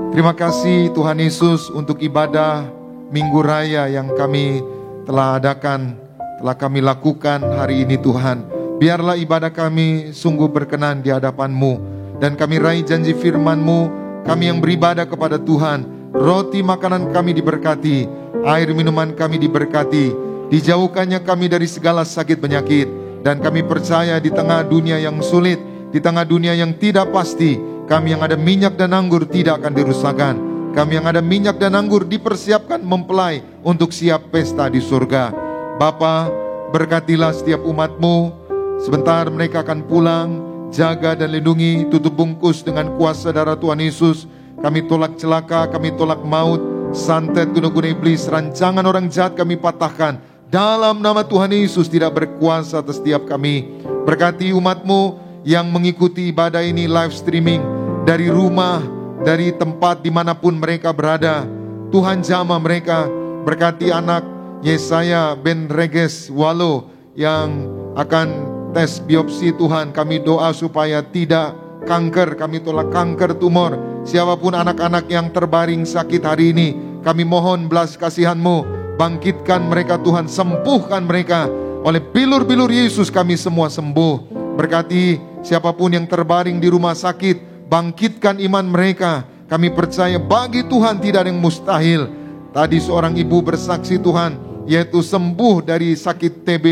Terima kasih Tuhan Yesus untuk ibadah Minggu Raya yang kami telah adakan, telah kami lakukan hari ini Tuhan. Biarlah ibadah kami sungguh berkenan di hadapan-Mu. Dan kami raih janji firman-Mu, kami yang beribadah kepada Tuhan. Roti makanan kami diberkati, air minuman kami diberkati. Dijauhkannya kami dari segala sakit penyakit. Dan kami percaya di tengah dunia yang sulit, di tengah dunia yang tidak pasti, kami yang ada minyak dan anggur tidak akan dirusakkan. Kami yang ada minyak dan anggur dipersiapkan mempelai untuk siap pesta di surga. Bapa, berkatilah setiap umat-Mu. Sebentar mereka akan pulang. Jaga dan lindungi, tutup bungkus dengan kuasa darah Tuhan Yesus. Kami tolak celaka, kami tolak maut, santet guna-guna iblis, rancangan orang jahat kami patahkan. Dalam nama Tuhan Yesus tidak berkuasa atas setiap kami. Berkati umat-Mu yang mengikuti ibadah ini live streaming dari rumah, dari tempat dimanapun mereka berada. Tuhan jamah mereka. Berkati anak Yesaya Ben Reges Walo yang akan tes biopsi Tuhan. Kami doa supaya tidak kanker. Kami tolak kanker, tumor. Siapapun anak-anak yang terbaring sakit hari ini, kami mohon belas kasihan-Mu. Bangkitkan mereka Tuhan, sembuhkan mereka. Oleh bilur-bilur Yesus kami semua sembuh. Berkati siapapun yang terbaring di rumah sakit, bangkitkan iman mereka. Kami percaya bagi Tuhan tidak ada yang mustahil. Tadi seorang ibu bersaksi Tuhan, yaitu sembuh dari sakit TB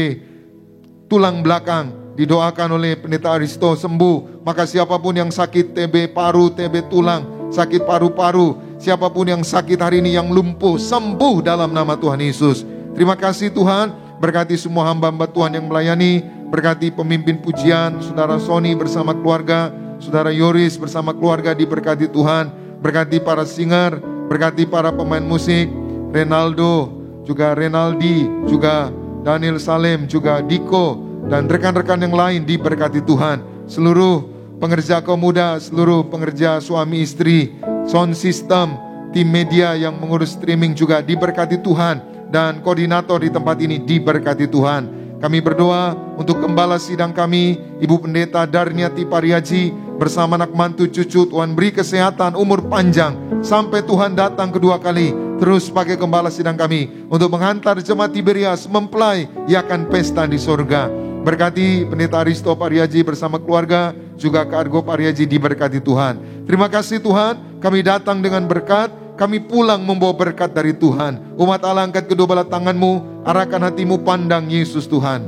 tulang belakang. Didoakan oleh Pendeta Aristo sembuh. Maka siapapun yang sakit TB paru, TB tulang, sakit paru-paru, siapapun yang sakit hari ini, yang lumpuh, sembuh dalam nama Tuhan Yesus. Terima kasih Tuhan. Berkati semua hamba-hamba Tuhan yang melayani. Berkati pemimpin pujian, Saudara Sony bersama keluarga, Saudara Yoris bersama keluarga, diberkati Tuhan. Berkati para singer, berkati para pemain musik, Renaldo, juga Renaldi, juga Daniel Salem, juga Diko, dan rekan-rekan yang lain diberkati Tuhan. Seluruh pengerja kaum muda, seluruh pengerja suami istri, sound system, tim media yang mengurus streaming juga diberkati Tuhan. Dan koordinator di tempat ini diberkati Tuhan. Kami berdoa untuk gembala sidang kami, Ibu Pendeta Darniati Pariaji, bersama anak mantu cucu. Tuhan beri kesehatan, umur panjang, sampai Tuhan datang kedua kali. Terus pakai gembala sidang kami untuk menghantar jemaat Tiberias mempelai, iakan pesta di surga. Berkati Pendeta Aristo Pariaji bersama keluarga, juga Kak Argo Pariaji diberkati Tuhan. Terima kasih Tuhan, kami datang dengan berkat, kami pulang membawa berkat dari Tuhan. Umat Allah, angkat kedua belah tanganmu, arahkan hatimu pandang Yesus Tuhan.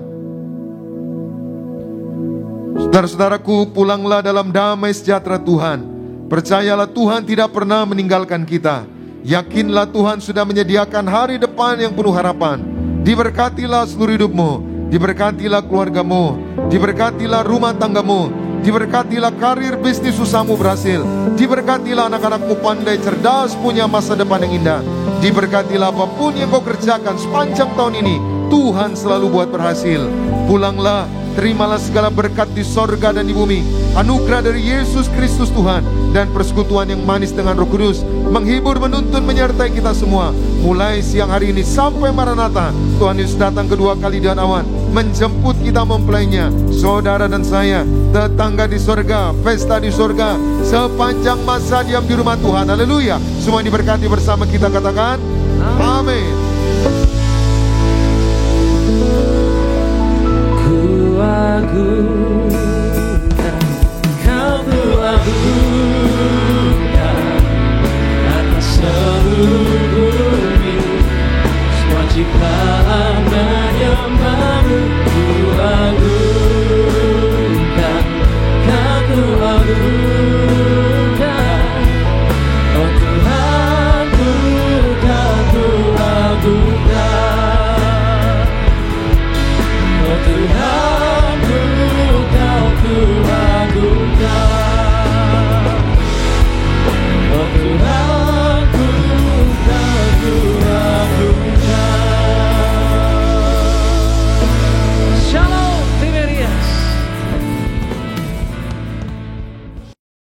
Saudara-saudaraku, pulanglah dalam damai sejahtera Tuhan. Percayalah Tuhan tidak pernah meninggalkan kita. Yakinlah Tuhan sudah menyediakan hari depan yang penuh harapan. Diberkatilah seluruh hidupmu, diberkatilah keluargamu, diberkatilah rumah tanggamu, diberkatilah karir bisnis usahamu berhasil, diberkatilah anak-anakmu pandai cerdas punya masa depan yang indah, diberkatilah apapun yang kau kerjakan sepanjang tahun ini, Tuhan selalu buat berhasil. Pulanglah, terimalah segala berkat di sorga dan di bumi, anugerah dari Yesus Kristus Tuhan, dan persekutuan yang manis dengan Roh Kudus menghibur, menuntun, menyertai kita semua. Mulai siang hari ini sampai Maranatha, Tuhan Yesus datang kedua kali dengan awan, menjemput kita mempelainya. Saudara dan saya, tetangga di sorga, pesta di sorga, sepanjang masa diam di rumah Tuhan. Haleluya. Semua diberkati bersama kita, katakan amin.